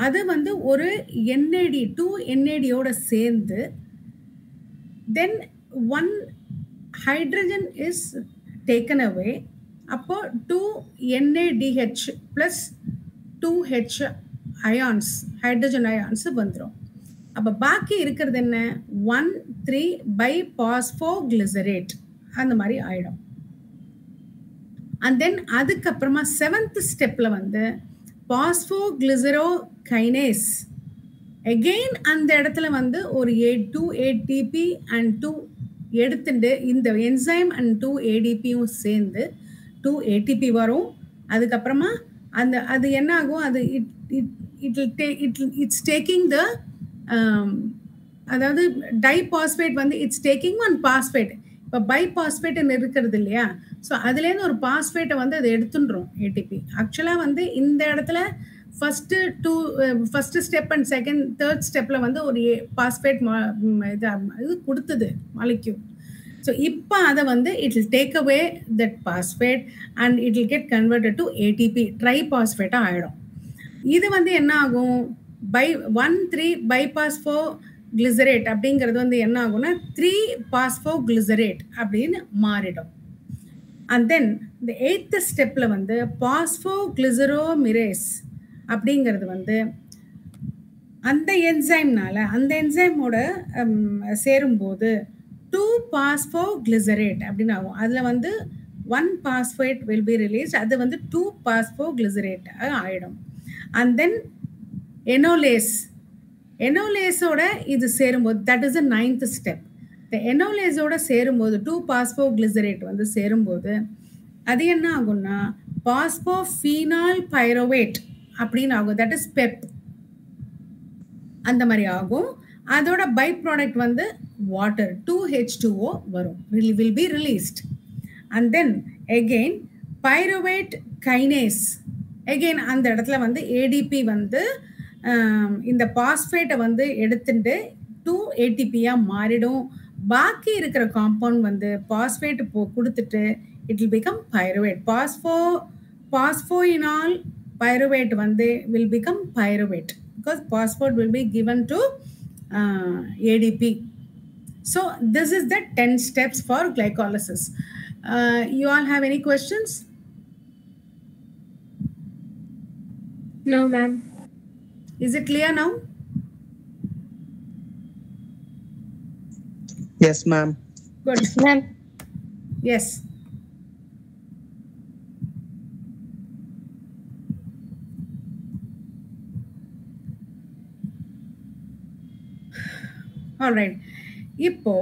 அது வந்து ஒரு NAD 2 NADயோட சேர்ந்து தென் 1 hydrogen is taken away. அப்போ 2 NADH plus 2H ions, hydrogen ions வந்துடும். அப்போ பாக்கி இருக்கிறது என்ன 1,3 பைபாஸ்போகிளிசரேட் அந்த மாதிரி ஆயிடும். அண்ட் தென் அதுக்கப்புறமா 7th ஸ்டெப்பில் வந்து பாஸ்போகிளிசரோகைனேஸ். அகெயின் அந்த இடத்துல வந்து ஒரு 2 ATP அண்ட் 2 எடுத்துட்டு இந்த என்சைம் அண்ட் 2 ADPயும் சேர்ந்து 2 ATP வரும். அதுக்கப்புறமா அது என்ன ஆகும், அது இட்ஸ் டேக்கிங் த அதாவது டைபாஸ்பேட் வந்து இட்ஸ் டேக்கிங் 1 பாஸ்பேட். இப்போ பைபாஸ்பேட்னு இருக்கிறது இல்லையா, ஸோ அதுலேருந்து ஒரு பாஸ்பேட்டை வந்து அது எடுத்துன்றோம் ATP. ஆக்சுவலாக வந்து இந்த இடத்துல ஃபர்ஸ்ட் ஸ்டெப் அண்ட் தேர்ட் ஸ்டெப்பில் வந்து ஒரு பாஸ்பேட் இது கொடுத்தது மாலிக்யூல். ஸோ இப்போ அதை வந்து it will take away that phosphate and it will get converted to ATP, ட்ரைபாஸ்பேட்டாக ஆகிடும். இது வந்து என்ன ஆகும், 1,3 பைபாஸ்போகிளிசரேட் அப்படிங்கிறது வந்து என்ன ஆகும்னா 3 பாஸ்போகிளிசரேட் அப்படின்னு மாறிடும். அண்ட் தென் இந்த 8th ஸ்டெப்பில் வந்து பாஸ்போகிளிசரோமிரேஸ் அப்படிங்கிறது வந்து அந்த என்சைமோட சேரும்போது 2 பாஸ்போகிளிசரேட் அப்படின்னு ஆகும். அதில் வந்து 1 பாஸ்பேட் வில் பி ரிலீஸ்ட், அது வந்து 2 பாஸ்போகிளிசரேட் ஆகிடும். அண்ட் தென் எனோலேஸோட இது சேரும்போது that is the 9th step. இந்த எனோலேஸோட சேரும்போது 2 பாஸ்போகிளிசரேட் வந்து சேரும்போது அது என்ன ஆகும்னா பாஸ்போஃபீனால் பைரோவேட் அப்படின்னு ஆகும், தட் இஸ் பெப் அந்த மாதிரி ஆகும். அதோட பை ப்ராடக்ட் வந்து வாட்டர் 2H2O வரும், will be released. And then again pyruvate kinase, again அந்த இடத்துல வந்து ADP வந்து இந்த பாஸ்பேட்டை வந்து எடுத்துட்டு 2 ATP-யா மாறிடும். பாக்கி இருக்கிற காம்பவுண்ட் வந்து பாஸ்பேட் கொடுத்துட்டு it will become pyruvate. Phosphoenol pyruvate வந்து will become pyruvate because phosphate will be given to ADP. So this is the 10 steps for glycolysis. You all have any questions? No, ma'am. Is it clear now? Yes, ma'am. Good. Ma'am. Yes. All right. இப்போ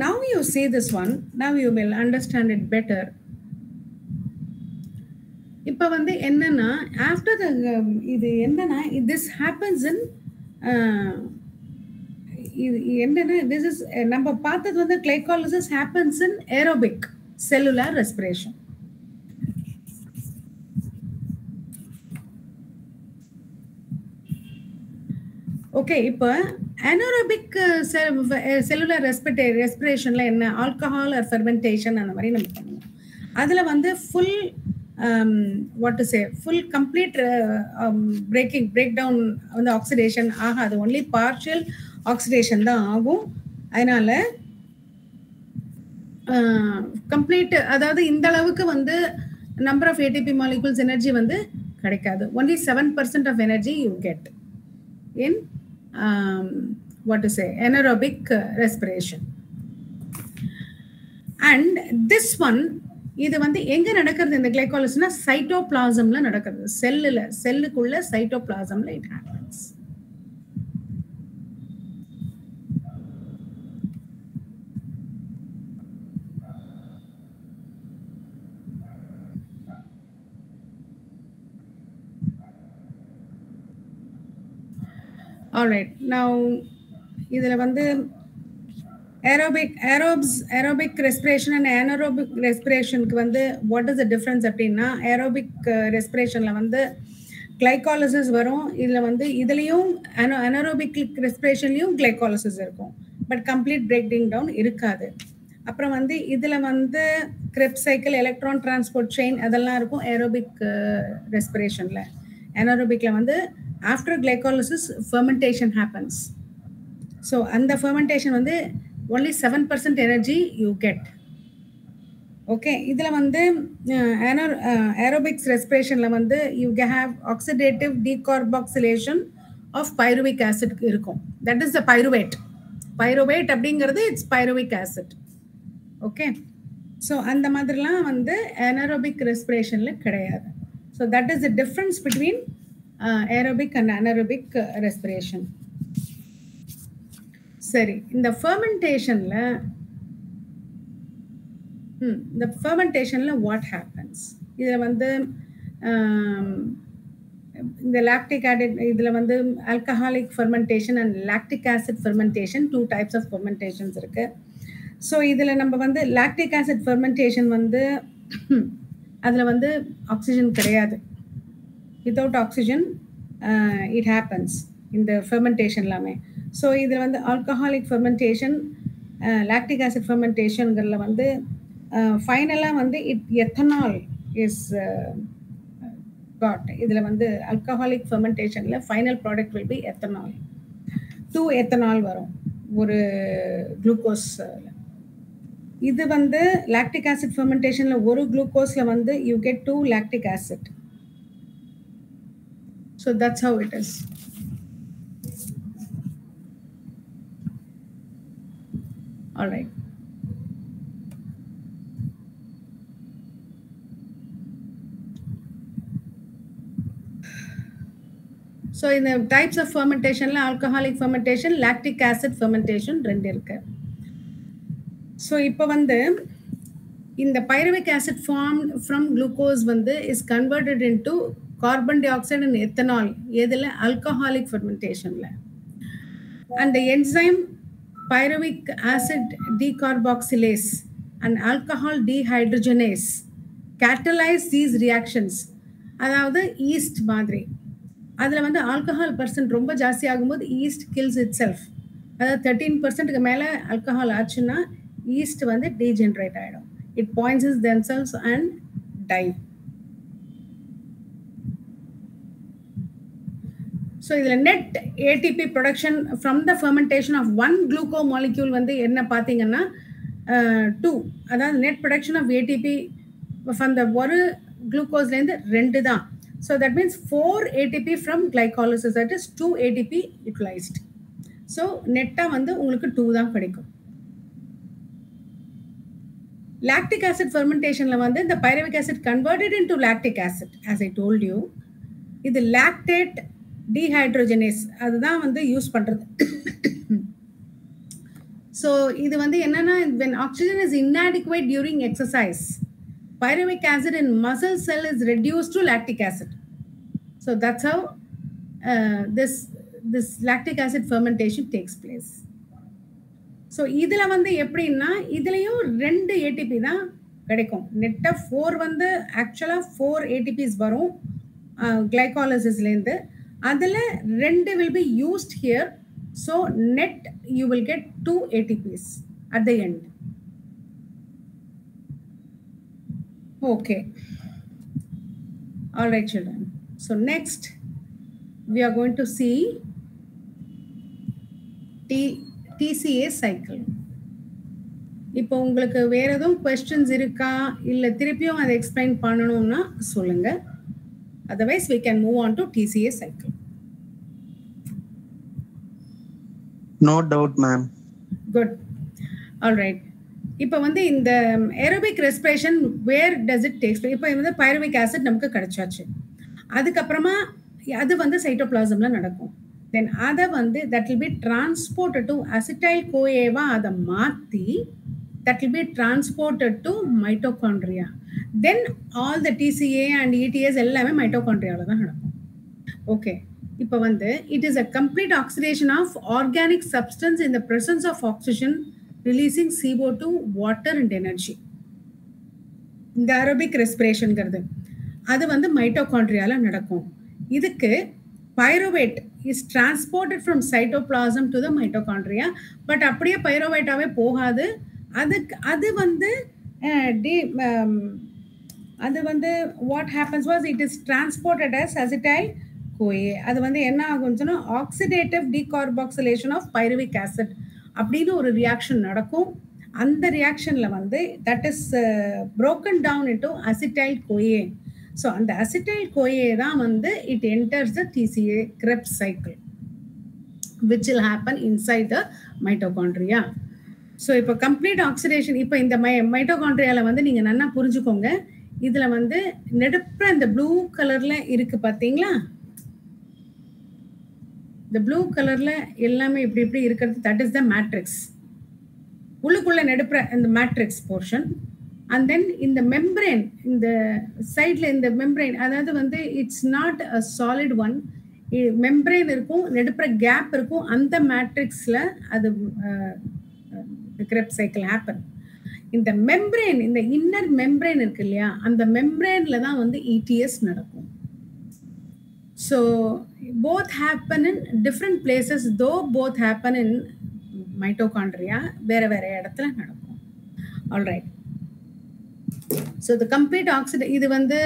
now you see this one, now you will understand it better. இப்போ வந்து என்னன்னா after the இது என்னன்னா this happens in இது என்னன்னா this is நம்ம பார்த்தது வந்து glycolysis happens in aerobic cellular respiration. Okay, இப்போ anaerobic cellular ரெஸ்பிரேஷன்ல என்ன ஆல்கஹால் ஆர் ஃபெர்மெண்டேஷன் அந்த மாதிரி நம்ம பண்ணுவோம். அதில் வந்து full what to say full complete break down வந்து ஆக்சிடேஷன் ஆகாது, ஒன்லி பார்ஷியல் ஆக்சிடேஷன் தான் ஆகும். அதனால கம்ப்ளீட் அதாவது இந்த அளவுக்கு வந்து number of ATP molecules energy வந்து கிடைக்காது. Only 7% of energy you get in what to say anaerobic respiration. And this one இது வந்து எங்க நடக்கிறது இந்த கிளைகாலிசிஸ்னா சைட்டோபிளாசம்ல நடக்கிறது, செல்லுக்குள்ள சைட்டோபிளாசம்ல it happens. All right, now இதுல வந்து aerobic respiration and anaerobic respiration க்கு வந்து what is the difference அப்படின்னா aerobic respirationல வந்து glycolysis வரும், இதுல வந்து இதுலயும் anaerobic respirationலயும் glycolysis இருக்கும், பட் complete breaking down இருக்காது. அப்புறம் வந்து இதுல வந்து Krebs cycle, electron transport chain அதெல்லாம் இருக்கும் aerobic respirationல. anaerobicல வந்து after glycolysis fermentation happens. So அந்த fermentation வந்து only 7% energy you get. Okay, இதுல வந்து aerobic respirationல வந்து you have oxidative decarboxylation of pyruvic acid இருக்கும். That is the pyruvate அப்படிங்கிறது it's pyruvic acid. Okay, so அந்த மாதிரிலாம் வந்து anaerobic respirationல கிடையாது. So that is the difference between aerobic and anaerobic respiration. சரி, இந்த ஃபெர்மெண்டேஷன்ல what happens? இதுல வந்து இந்த லாக்டிக் ஆசிட் இதுல வந்து alcoholic fermentation and lactic acid fermentation, 2 types of fermentations இருக்கு. ஸோ இதுல நம்ம வந்து லாக்டிக் ஆசிட் ஃபெர்மெண்டேஷன் வந்து அதுல வந்து ஆக்சிஜன் கிடையாது. Without oxygen it happens in the fermentation எல்லாமே. ஸோ இதில் வந்து ஆல்கஹாலிக் ஃபெர்மெண்டேஷன், லாக்டிக் ஆசிட் ஃபெர்மெண்டேஷன்களில் வந்து ஃபைனலாக வந்து எத்தனால் இஸ் காட். இதில் வந்து ஆல்கஹாலிக் ஃபெர்மெண்டேஷனில் final product will be ethanol. 2 ethanol வரும் ஒரு குளுக்கோஸில். இது வந்து லாக்டிக் ஆசிட் ஃபெர்மெண்டேஷனில் ஒரு குளுக்கோஸில் வந்து you get 2 lactic acid. So that's how it is. All right. So in the types of fermentation, alcoholic fermentation, lactic acid fermentation ரெண்டு இருக்கு. So இப்போ வந்து இந்த pyruvic acid formed from glucose வந்து is converted into carbon dioxide and ethanol எதுல alcoholic fermentationல. And the enzyme pyruvic acid decarboxylase and alcohol dehydrogenase catalyze these reactions. அதாவது east மாதிரி. அதில் வந்து ஆல்கஹால் பர்சன்ட் ரொம்ப ஜாஸ்தி ஆகும்போது ஈஸ்ட் கில்ஸ் இட் செல்ஃப். அதாவது 13%க்கு மேலே ஆல்கஹால் ஆச்சுன்னா ஈஸ்ட் வந்து டீஜென்ரேட் ஆகிடும். It poisons themselves and die. So இதில் net ATP production from the fermentation of 1 glucose molecule வந்து என்ன பார்த்தீங்கன்னா 2, அதாவது net production of ATP from the ஒரு குளுக்கோஸ்லேருந்து 2 தான். So that means 4 ATP from glycolysis, that is 2 ATP utilised. So நெட்டாக வந்து உங்களுக்கு 2 தான் கிடைக்கும். லாக்டிக் ஆசிட் ஃபெர்மெண்டேஷனில் வந்து இந்த pyruvic acid converted into lactic acid as I told you. இது லாக்டேட் டீஹைட்ரோஜனேஸ் அதுதான் வந்து யூஸ் பண்ணுறது. ஸோ இது வந்து என்னன்னா when oxygen is inadequate during exercise, pyruvic acid in muscle cell is reduced to lactic acid. So that's how this lactic acid fermentation takes place. So இதுல வந்து எப்படின்னா இதுலயும் 2 ATP தான் கிடைக்கும். நெட்டா 4 வந்து ஆக்சுவலா 4 ATPs வரும் glycolysisல இருந்து. அதுல 2 will be used here. So net you will get 2 ATPs at the end. Okay. All right, children. So next we are going to see TCA cycle. இப்போ உங்களுக்கு வேற எதுவும் questions இருக்கா இல்ல திருப்பியும் அதை explain பண்ணணும்னா சொல்லுங்க. Otherwise we can move on to TCA cycle. No doubt, ma'am. Good. All right. இப்போ வந்து இந்த aerobic respiration where does it take place? இப்போ வந்து pyruvic acid நமக்கு கிடைச்சாச்சு. அதுக்கு அப்புறமா அது வந்து சைட்டோபிளாசம்ல நடக்கும். Then அதை வந்து that will be transported to acetyl CoA வா அதை மாத்தி that will be transported to mitochondria. Then all the TCA and ETS எல்லாமே mitochondriaல தான் நடக்கும். Okay. இப்போ வந்து it is a complete oxidation of organic substance in the presence of oxygen releasing CO2, water and energy. இந்த aerobic respiration அது வந்து மைட்டோகாண்ட்ரியால நடக்கும். இதுக்கு pyruvate is transported from cytoplasm to the mitochondria, but அப்படியே pyruvate-ஆவே போகாது. அது வந்து what happens was it is transported as acetyl CoA. அது வந்து என்ன ஆகும்னு சொன்னா oxidative decarboxylation of pyruvic acid அப்படின்னு ஒரு ரியாக்ஷன் நடக்கும். அந்த ரியாக்ஷன்ல வந்து that is broken down into acetyl CoA. So அந்த acetyl CoA தான் வந்து it enters the TCA Krebs cycle which will happen inside the mitochondria. So இப்போ complete oxidation இப்போ இந்த மைட்டோகாண்ட்ரியால வந்து நீங்க நல்லா புரிஞ்சுக்கோங்க. இதுல வந்து நெடுப்புற இந்த ப்ளூ கலர்ல இருக்கு பாத்தீங்களா? இந்த ப்ளூ கலர்ல எல்லாமே இப்படி இப்படி இருக்கிறது that is the matrix. உள்ளுக்குள்ள நெடுப்புற இந்த matrix portion. And then in the membrane, in the side in the membrane, அதாவது வந்து it's not a solid one. membrane இருக்கும், நெடுப்புற கேப் இருக்கும். அந்த matrixல அது the Krebs cycle happen. இந்த membrane, இந்த inner membrane இருக்கு இல்லையா, அந்த membraneல தான் வந்து ETS நடக்கும். So both happen in different places, though both happen in mitochondria, வேற வேற இடத்துல நடக்கும். All right. So the complete oxidation, இது வந்து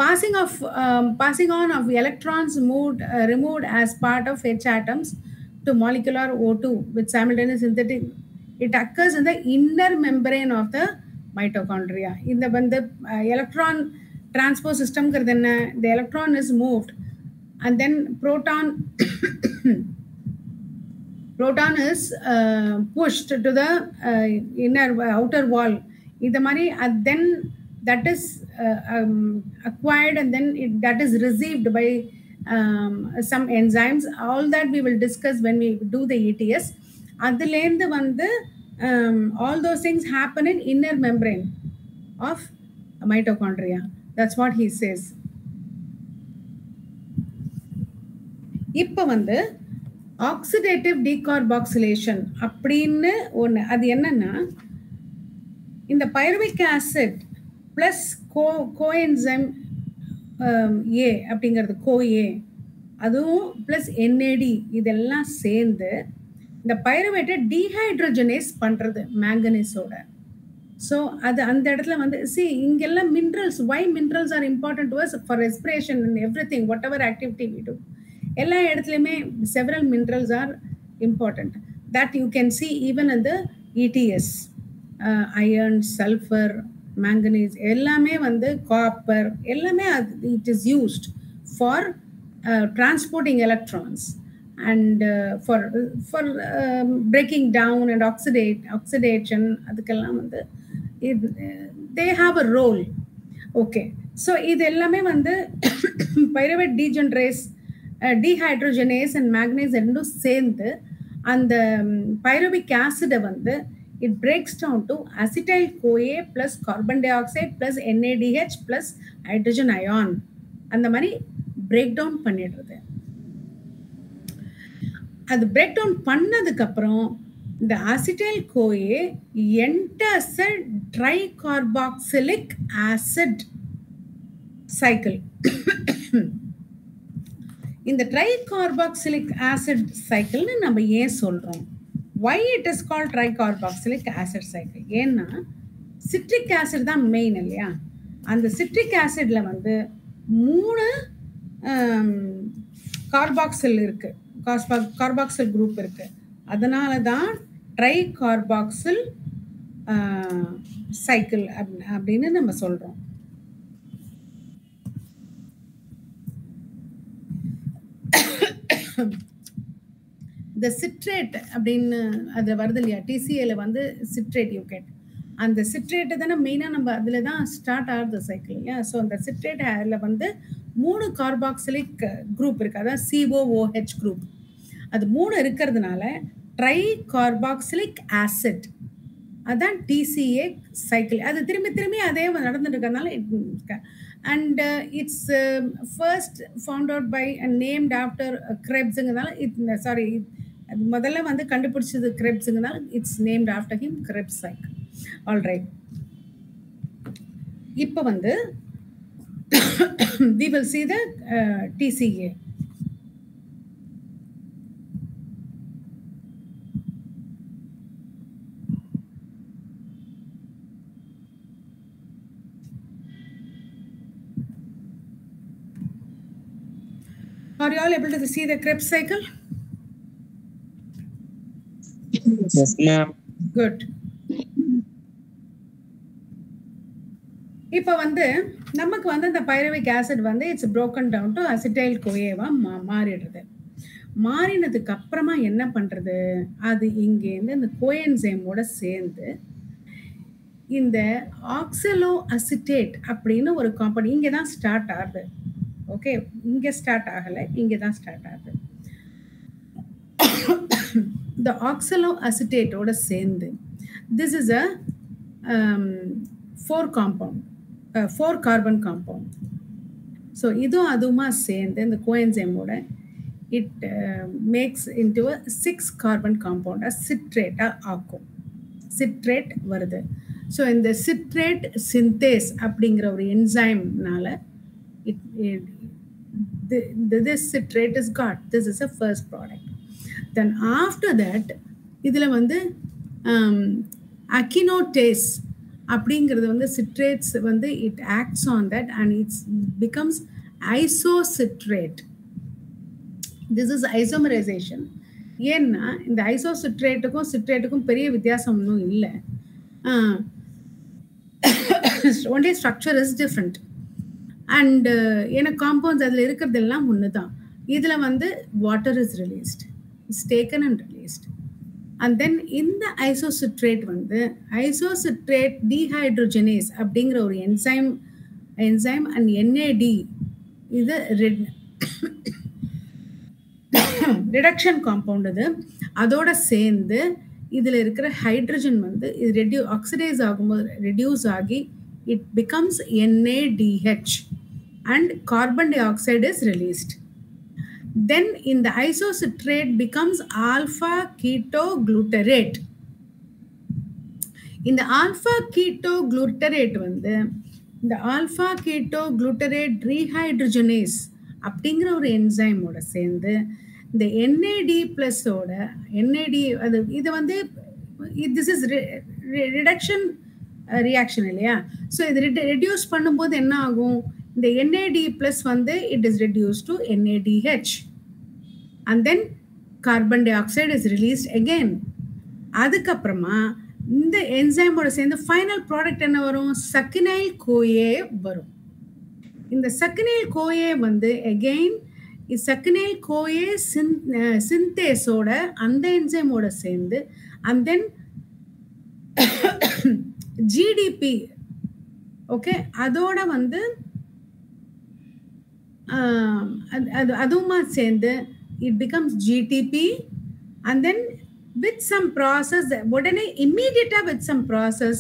passing on of electrons removed as part of H atoms to molecular O2 with simultaneous synthetic. It occurs in the inner membrane of the mitochondria. In the electron transport system, the electron is moved and then proton is pushed to the outer wall. Then that is acquired and then that is received by some enzymes. All that we will discuss when we do the ETS. Adilende vandu all those things happen in inner membrane of mitochondria. That's what he says. இப்போ வந்து oxidative decarboxylation அப்படின்னு ஒன்று, அது என்னன்னா இந்த pyruvic acid plus coenzyme A அப்படிங்கிறது CoA, அதுவும் plus NAD இதெல்லாம் சேர்ந்து இந்த பைருவேட்டை டீஹைட்ரோஜனேஸ் பண்றது மேங்கனீஸோட. ஸோ அது அந்த இடத்துல வந்து இங்கெல்லாம் minerals, why minerals are important to us for respiration and everything, whatever activity we do, எல்லா இடத்துலையுமே several minerals are important. That you can see even in the ETS. Iron, sulfur, manganese எல்லாமே வந்து copper எல்லாமே it is used for transporting electrons and for breaking down and oxidation அதுக்கெல்லாம் வந்து they have a role. Okay, so இது எல்லாமே வந்து pyruvate dehydrogenase and manganese ரெண்டும் சேர்ந்து அந்த pyruvic acid வந்து it breaks down to acetyl CoA plus carbon dioxide plus NADH plus hydrogen ion. அந்த மாதிரி பிரேக் டவுன் பண்ணிடுறது. அது பிரேக் டவுன் பண்ணதுக்கப்புறம் இந்த acetyl கோயே enters a tricarboxylic acid cycle. இந்த tricarboxylic acid cycle நம்ம ஏன் சொல்றோம்? Why it is called tricarboxylic acid cycle? ஏன்னா citric acid தான் மெயின் இல்லையா? அந்த citric acidல வந்து 3 கார்பாக்சில் இருக்கு, கார்பாக்சில் குரூப் இருக்கு. அதனால தான் ட்ரைகார்பாக்சில் சைக்கிள் அப்படின்னு நம்ம சொல்றோம். இந்த சிட்ரேட் அப்படின்னு அதில் வருது இல்லையா, டிசிஏல வந்து சிட்ரேட் யூ கெட். அந்த சிட்ரேட்டு தானே மெயினாக நம்ம அதில் தான் ஸ்டார்ட் ஆகுது சைக்கிள் இல்லையா. ஸோ அந்த சிட்ரேட் அதில் வந்து 3 கார்பாக்சிலிக் குரூப் இருக்குது, அதான் COOH குரூப். அது 3 இருக்கிறதுனால ட்ரை கார்பாக்சிலிக் ஆசிட், அதான் டிசிஏ சைக்கிள். அது திரும்பி திரும்பி அதே நடந்துட்டு இருக்கிறதுனால and it's first found out by named after கிரெப்ஸுங்கிறதுனால சாரி, அது முதல்ல வந்து கண்டுபிடிச்சது கிரெப்ஸுங்கிறதுனால it's named after him, Krebs cycle. Alright, இப்போ வந்து we will see the TCA. Are you all able to see the Krebs cycle? Yes, ma'am. Good. இப்போ வந்து நமக்கு வந்து இந்த பைரவிக் ஆசிட் வந்து it's broken down to acetyl கோஏவா மாறிடுறது. மாறினதுக்கு அப்புறமா என்ன பண்றது, அது இங்கேருந்து இந்த கோஎன்சைமோட சேர்ந்து இந்த ஆக்சலோ அசிட்டேட் அப்படின்னு ஒரு காம்பவுண்ட் இங்கே தான் ஸ்டார்ட் ஆகுது. ஓகே, இங்கே ஸ்டார்ட் ஆகலை, இங்கே தான் ஸ்டார்ட் ஆகுது. இந்த ஆக்சலோ அசிட்டேட்டோட சேர்ந்து this is a 4 compound, 4 carbon compound. So இதுவும் அதுவுமா சேர்ந்து இந்த கோஎன்சைமோட it makes into a 6 carbon காம்பவுண்டாக சிட்ரேட்டாக ஆக்கும். சிட்ரேட் வருது. ஸோ இந்த சிட்ரேட் சிந்தேஸ் அப்படிங்கிற ஒரு என்சைம்னால this citrate is got. This is a first product. Then after that இதில் வந்து akinotase அப்படிங்கிறது வந்து citrates வந்து it acts on that and it becomes isocitrate. This is isomerization. ஏன்னா இந்த ஐசோசிட்ரேட்டுக்கும் சிட்ரேட்டுக்கும் பெரிய வித்தியாசம் ஒன்றும் இல்லை. only structure is different. And ஏன்னா காம்பவுண்ட்ஸ் அதில் இருக்கிறதெல்லாம் ஒன்று தான். இதில் வந்து water is released, it's taken and released. And then இந்த ஐசோசிட்ரேட் வந்து ஐசோசிட்ரேட் டீஹைட்ரோஜனேஸ் அப்படிங்கிற ஒரு என்சைம் அண்ட் NAD இது ரிடக்ஷன் காம்பவுண்ட். இது அதோட சேர்ந்து இதில் இருக்கிற ஹைட்ரஜன் வந்து இது ஆக்சிடைஸ் ஆகும்போது ரெடியூஸ் ஆகி it becomes NADH and carbon dioxide is released. Then in the isocitrate becomes alpha ketoglutarate. In the alpha ketoglutarate வந்து இந்த alpha ketoglutarate rehydrogenase அப்படிங்கிற ஒரு என்சைமோட சேர்ந்து இந்த NAD plus ஓட NAD அது இது வந்து this is reduction ரியாக்ஷன் இல்லையா. ஸோ இது ரெடியூஸ் பண்ணும்போது என்ன ஆகும், இந்த NAD ப்ளஸ் வந்து it is reduce to NADH and then carbon dioxide is released again. அதுக்கப்புறமா இந்த என்சைமோட சேர்ந்து ஃபைனல் ப்ராடக்ட் என்ன வரும், சக்கினைல் கோயே வரும். இந்த சக்கினைல் கோயே வந்து அகெயின் சக்கினைல் கோயே சிந்தேஸோட அந்த என்சைமோட சேர்ந்து அண்ட் தென் GDP, ஓகே, அதோட வந்து அதுவுமா சேர்ந்து it becomes GTP and then with some process, உடனே immediate with some process,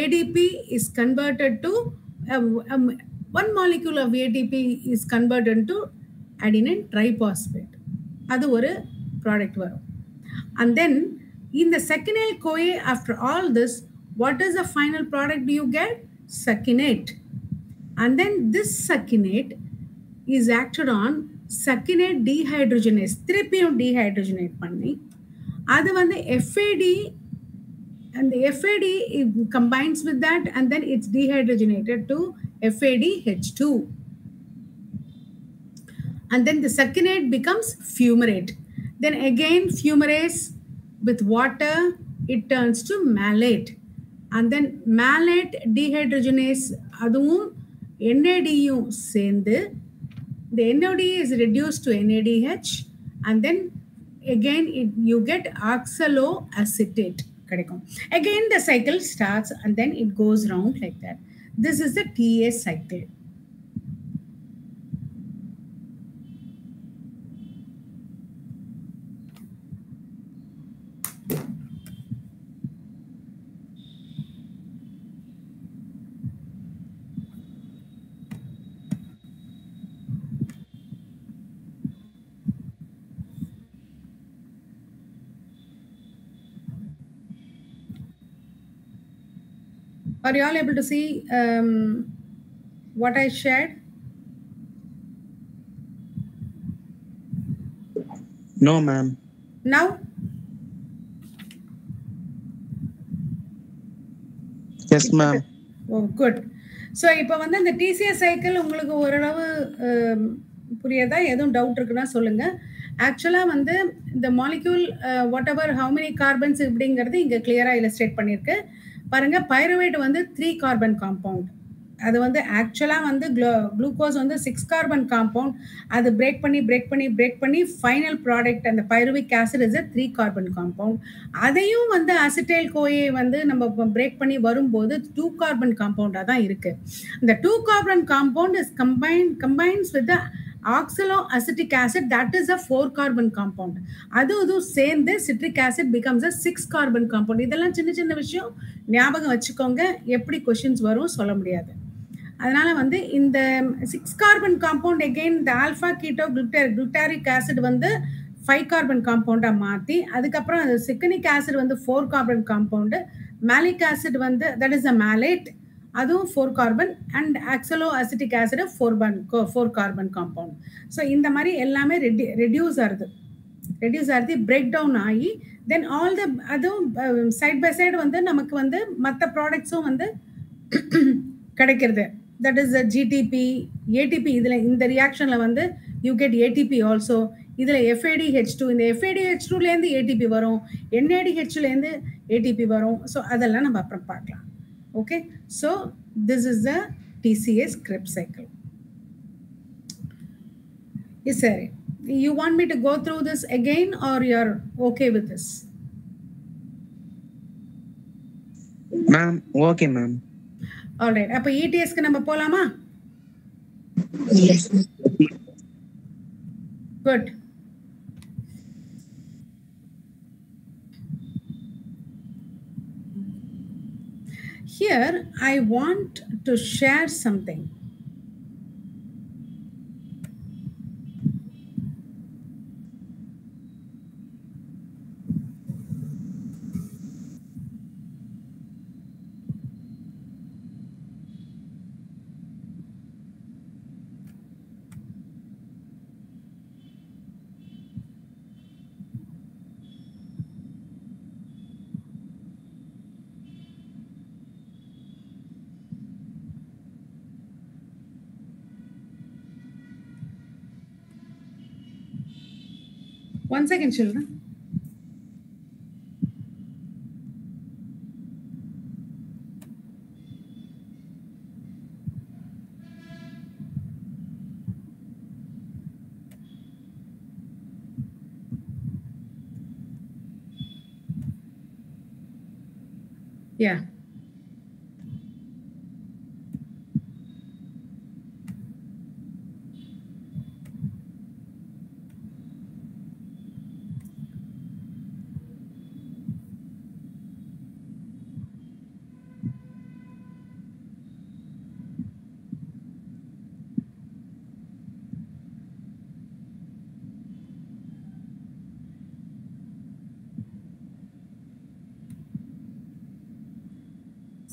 ADP is converted to one molecule of ADP is converted into adenine triphosphate. அது ஒரு ப்ராடக்ட் வரும். And then in the succinyl CoA, after all this, what is the final product you get? Succinate. And then this succinate is acted on succinate dehydrogenase. திருப்பியும் dehydrogenate பண்ணி அது வந்து FAD, and the FAD combines with that, and then it's dehydrogenated to FADH2. And then the succinate becomes fumarate. Then again fumarase with water, it turns to malate. And then malate dehydrogenase, அதுவும் NADயும் சேர்ந்து, the NAD is reduced to NADH, and then again you get oxaloacetate. Again the cycle starts, and then it goes round like that. This is the TA cycle. Are you all able to see what I shared? No, ma'am. Now? Yes, ma'am. Oh, good. So, இப்போ வந்து இந்த TCS cycle உங்களுக்கு ஓரளவு புரியுதா? எதுவும் doubt இருக்குன்னா சொல்லுங்க. ஆக்சுவலாக வந்து இந்த molecule whatever how many carbons இப்படிங்கிறது இங்கே கிளியராக இல்லஸ்ட்ரேட் பண்ணியிருக்கு. பாருங்க, பைருவேட் வந்து 3 கார்பன் காம்பவுண்ட். அது வந்து ஆக்சுவலாக வந்து குளுக்கோஸ் வந்து 6 கார்பன் காம்பவுண்ட். அது பிரேக் பண்ணி ஃபைனல் ப்ராடக்ட் அந்த pyruvic acid is 3 carbon compound. அதையும் வந்து அசிட்டைல் கோயை வந்து நம்ம பிரேக் பண்ணி வரும்போது 2 கார்பன் காம்பவுண்டாக தான் இருக்கு. இந்த 2 carbon compound is combines with oxaloacetic acid, that is a 4 carbon compound. அதுவும் சேர்ந்து citric acid becomes a 6 carbon compound. இதெல்லாம் சின்ன விஷயம் ஞாபகம் வச்சுக்கோங்க, எப்படி क्वेश्चंस வரும் சொல்ல முடியாது. அதனால வந்து இந்த 6 கார்பன் காம்பவுண்ட் அகைன் இந்த ஆல்பா கீட்டோ குளுட்டாரிக் ஆசிட் வந்து 5 கார்பன் காம்பவுண்டா மாத்தி, அதுக்கப்புறம் அந்த சிக்கனிக் ஆசிட் வந்து 4 கார்பன் காம்பவுண்டு, மேலிக் ஆசிட் வந்து தட் இஸ் அ மேலேட், அதுவும் 4 carbon, and oxaloacetic acid 4 carbon compound. So இந்த மாதிரி எல்லாமே ரெடியூஸ் ஆகுது, பிரேக் டவுன் ஆகி தென் ஆல் த அதுவும் சைட் பை சைடு வந்து நமக்கு வந்து மற்ற ப்ராடக்ட்ஸும் வந்து கிடைக்கிறது. That is GDP, ATP. இதில் இந்த ரியாக்ஷனில் வந்து யூ கெட் ஏடிபி ஆல்சோ. இதில் FADH2, இந்த FADH2லேருந்து ஏடிபி வரும், NADHலேருந்து ஏடிபி வரும். ஸோ அதெல்லாம் நம்ம அப்புறம் பார்க்கலாம். Okay, so this is the TCS Krebs cycle. Yes, sir. You want me to go through this again, or you're okay with this? Ma'am, okay, ma'am. All right. அப்ப ETS க்கு நம்ம போலாமா? Yes. Good. Here, I want to share something. One second, children. Yeah.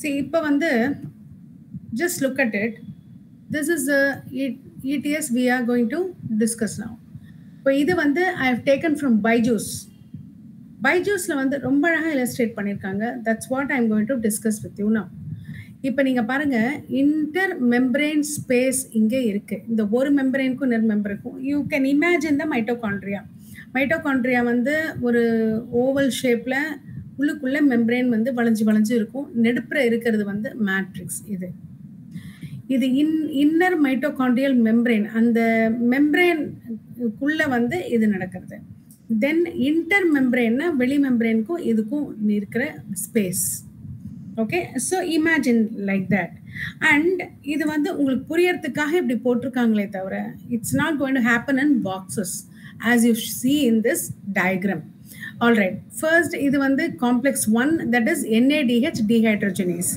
see இப்போ வந்து just look at it. This is the ETS we are going to discuss now. இப்போ இது வந்து I have taken from Byju's. Byju'sல வந்து ரொம்ப அழகா illustrate பண்ணியிருக்காங்க. That's what I am going to discuss with you now. இப்போ நீங்கள் பாருங்கள், இன்டர் மெம்பரேன் ஸ்பேஸ் இங்கே இருக்குது. இந்த ஒரு மெம்பரேனுக்கும் இன்னொரு மெம்பருக்கும் you can imagine the mitochondria. Mitochondria வந்து ஒரு ஓவல் ஷேப்பில் உள்ளுக்குள்ளே மெம்பரேன் வந்து வளைஞ்சு இருக்கும். நெடுப்புற இருக்கிறது வந்து மேட்ரிக்ஸ். இது இன்னர் மைட்டோகாண்ட்ரியல் மெம்பரேன், அந்த மெம்பரேனுக்குள்ளே வந்து இது நடக்கிறது. தென் இன்டர் மெம்பரேன்னா வெளி மெம்பரேனுக்கும் இதுக்கும் இருக்கிற space. Okay, so imagine like that. And இது வந்து உங்களுக்கு புரியறதுக்காக இப்படி போட்டிருக்காங்களே தவிர it's not going to happen in boxes as you see in this diagram. All right, first இது வந்து complex 1 that is NADH dehydrogenase,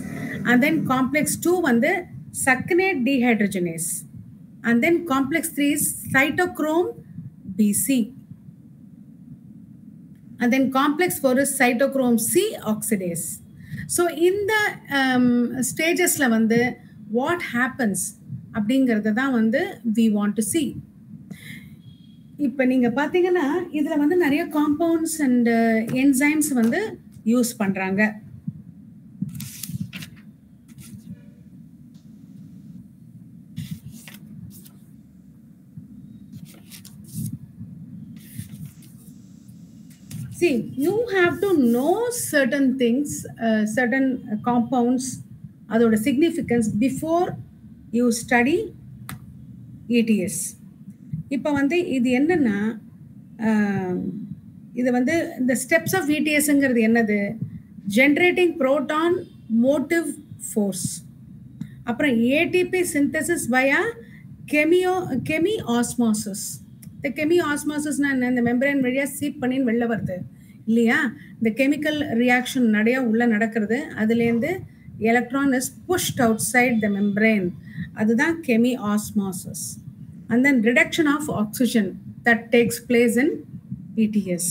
and then complex 2 வந்து succinate dehydrogenase, and then complex 3 is cytochrome BC, and then complex 4 is cytochrome C oxidase. So in the stagesல வந்து what happens அப்படிங்கிறத தான் வந்து we want to see. இப்போ நீங்க பாத்தீங்கன்னா இதுல வந்து நிறைய காம்பவுண்ட்ஸ் அண்ட் என்சைம்ஸ் வந்து யூஸ் பண்றாங்க. See, you have to know certain things, certain compounds, அதோட significance before you study ETS. இப்போ வந்து இது என்னன்னா, இது வந்து இந்த ஸ்டெப்ஸ் ஆஃப் ETSங்கிறது என்னது? ஜென்ரேட்டிங் புரோட்டான் மோட்டிவ் ஃபோர்ஸ், அப்புறம் ஏடிபி சிந்தசிஸ் வயா கெமி ஆஸ்மாசிஸ். இந்த கெமி ஆஸ்மாசிஸ்னா என்ன? இந்த மெம்பரேன் வழியாக சீப் பண்ணின்னு வெளில வருது இல்லையா? இந்த கெமிக்கல் ரியாக்ஷன் நிறையா உள்ளே நடக்கிறது. அதுலேருந்து electron is pushed outside the membrane, அதுதான் chemiosmosis. And then reduction of oxygen that takes place in ETS.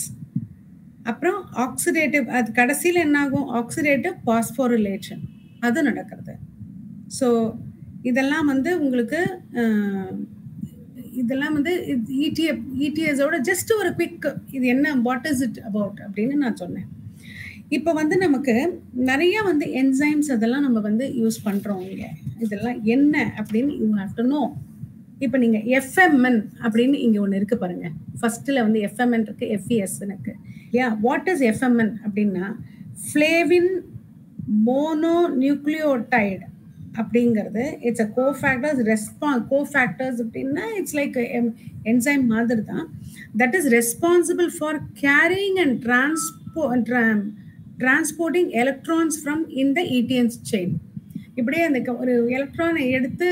அப்புறம் ஆக்சிடேட்டிவ், அது கடைசியில் என்ன ஆகும்? ஆக்சிடேட்டிவ் பாஸ்போரிலேஷன் அது நடக்கிறது. ஸோ இதெல்லாம் வந்து உங்களுக்கு இதெல்லாம் வந்து ETSோட ஜஸ்ட் ஒரு குவிக் இது என்ன, வாட் இஸ் இட் அபவுட் அப்படின்னு நான் சொன்னேன். இப்போ வந்து நமக்கு நிறைய வந்து என்சைம்ஸ் அதெல்லாம் நம்ம வந்து யூஸ் பண்ணுறோம். இங்கே இதெல்லாம் என்ன அப்படின்னு யூ ஹேவ் டு நோ. இப்போ நீங்கள் FMN அப்படின்னு இங்கே ஒன்று இருக்குது பாருங்கள். ஃபஸ்ட்டில் வந்து FMN இருக்குது, FES இருக்கு இல்லையா? வாட் இஸ் FMN அப்படின்னா ஃப்ளேவின் மோனோ நியூக்ளியோடைடு அப்படிங்கிறது இட்ஸ் அ கோஃபேக்டர்ஸ் கோஃபேக்டர்ஸ் அப்படின்னா இட்ஸ் லைக் என்சைம் மாதிரி தான். That is responsible for carrying and transporting electrons from இந்த ETS செயின். இப்படியே அந்த ஒரு எலக்ட்ரானை எடுத்து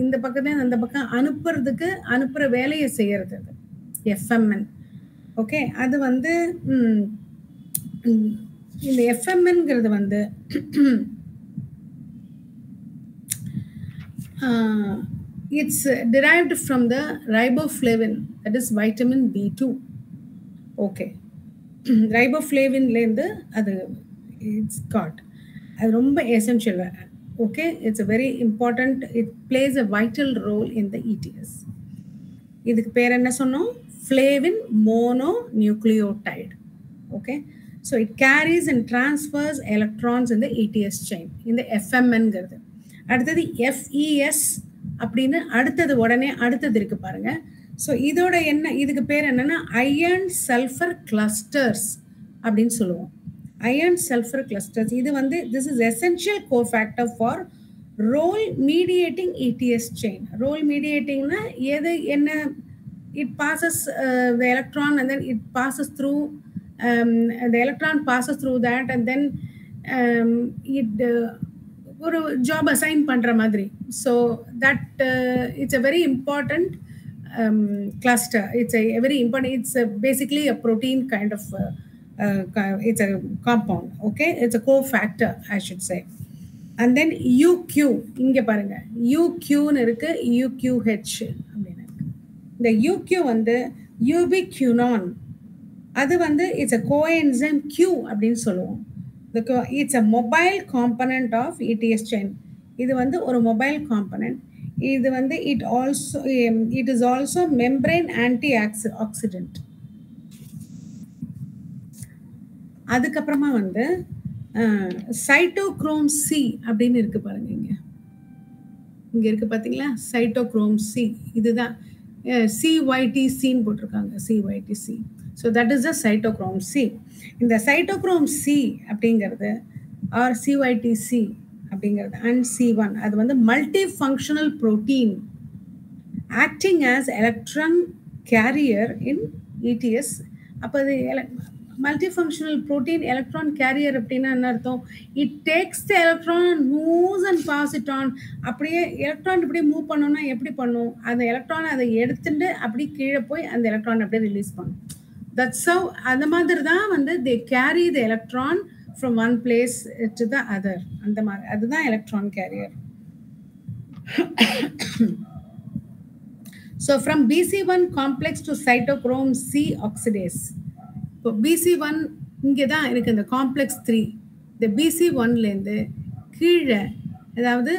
இந்த பக்கத்துல அந்த பக்கம் அனுப்புற வேலையை செய்யறது அது FMN. ஓகே, அது வந்து இந்த FMNங்கிறது வந்து it's derived from the riboflavin, that is vitamin B2. Okay, ரைபோஃப்ளேவின்லேருந்து அது இட்ஸ் காட், அது ரொம்ப essential. Okay, it's a very important, it plays a vital role in the ETS. இதுக்கு பேர் என்ன சொன்னோம்? Flavin mononucleotide. Okay, so it carries and transfers electrons in the ETS chain, in the FMNங்கிறது. அடுத்தது FES அப்படின்னு உடனே அடுத்தது இருக்கு பாருங்க. ஸோ இதோட என்ன, இதுக்கு பேர் என்னன்னா அயர்ன் சல்ஃபர் கிளஸ்டர்ஸ் அப்படின்னு சொல்லுவோம். Iron sulfur clusters. இது வந்து this is essential cofactor for role mediating ETS chain. Role mediating na எது என்ன, it passes the electron and then it passes through the electron passes through that and then it ஒரு job assign பண்ற மாதிரி. So that it's a very important cluster. It's a very important, it's basically a protein kind of it's a compound. Okay, it's a cofactor I should say. And then UQ, இங்க பாருங்க UQ னு இருக்கு, UQH அப்படினு இருக்கு. இந்த UQ வந்து ubiquinone, அது வந்து it's a coenzyme Q அப்படின்னு சொல்லுவோம். It's a mobile component of ETS chain. இது வந்து ஒரு mobile component. இது வந்து it is also membrane antioxidant. அதுக்கப்புறமா வந்து சைட்டோக்ரோம் சி அப்படின்னு இருக்கு பாருங்க. இங்க இருக்கு பாத்தீங்களா, சைட்டோக்ரோம் சி. இதுதான் CYTC-ன்னு போட்டிருக்காங்க, CYTC. So that is the cytochrome C. இந்த சைட்டோக்ரோம் சி அப்படிங்கிறது ஆர் CYTC அப்படிங்கிறது அண்ட் C1 அது வந்து multi functional protein acting as electron carrier in ETS. அப்போ அது multifunctional protein electron carrier அப்படின்னா என்ன அர்த்தம்? It takes the electron, moves and pass it on. அப்படியே எலக்ட்ரான் இப்படி மூவ் பண்ணோம்னா எப்படி பண்ணும்? அந்த எலக்ட்ரான் அதை எடுத்துட்டு அப்படி கீழே போய் அந்த எலக்ட்ரான் அப்படியே ரிலீஸ் பண்ணும். That's how. அந்த மாதிரி தான் வந்து they carry the electron from one place to the other. அந்த மாதிரி அதுதான் electron carrier. So from BC1 complex to cytochrome C oxidase. இப்போ BC1 இங்கே தான் இருக்குது இந்த காம்ப்ளெக்ஸ் 3. இந்த BC1லேருந்து கீழே அதாவது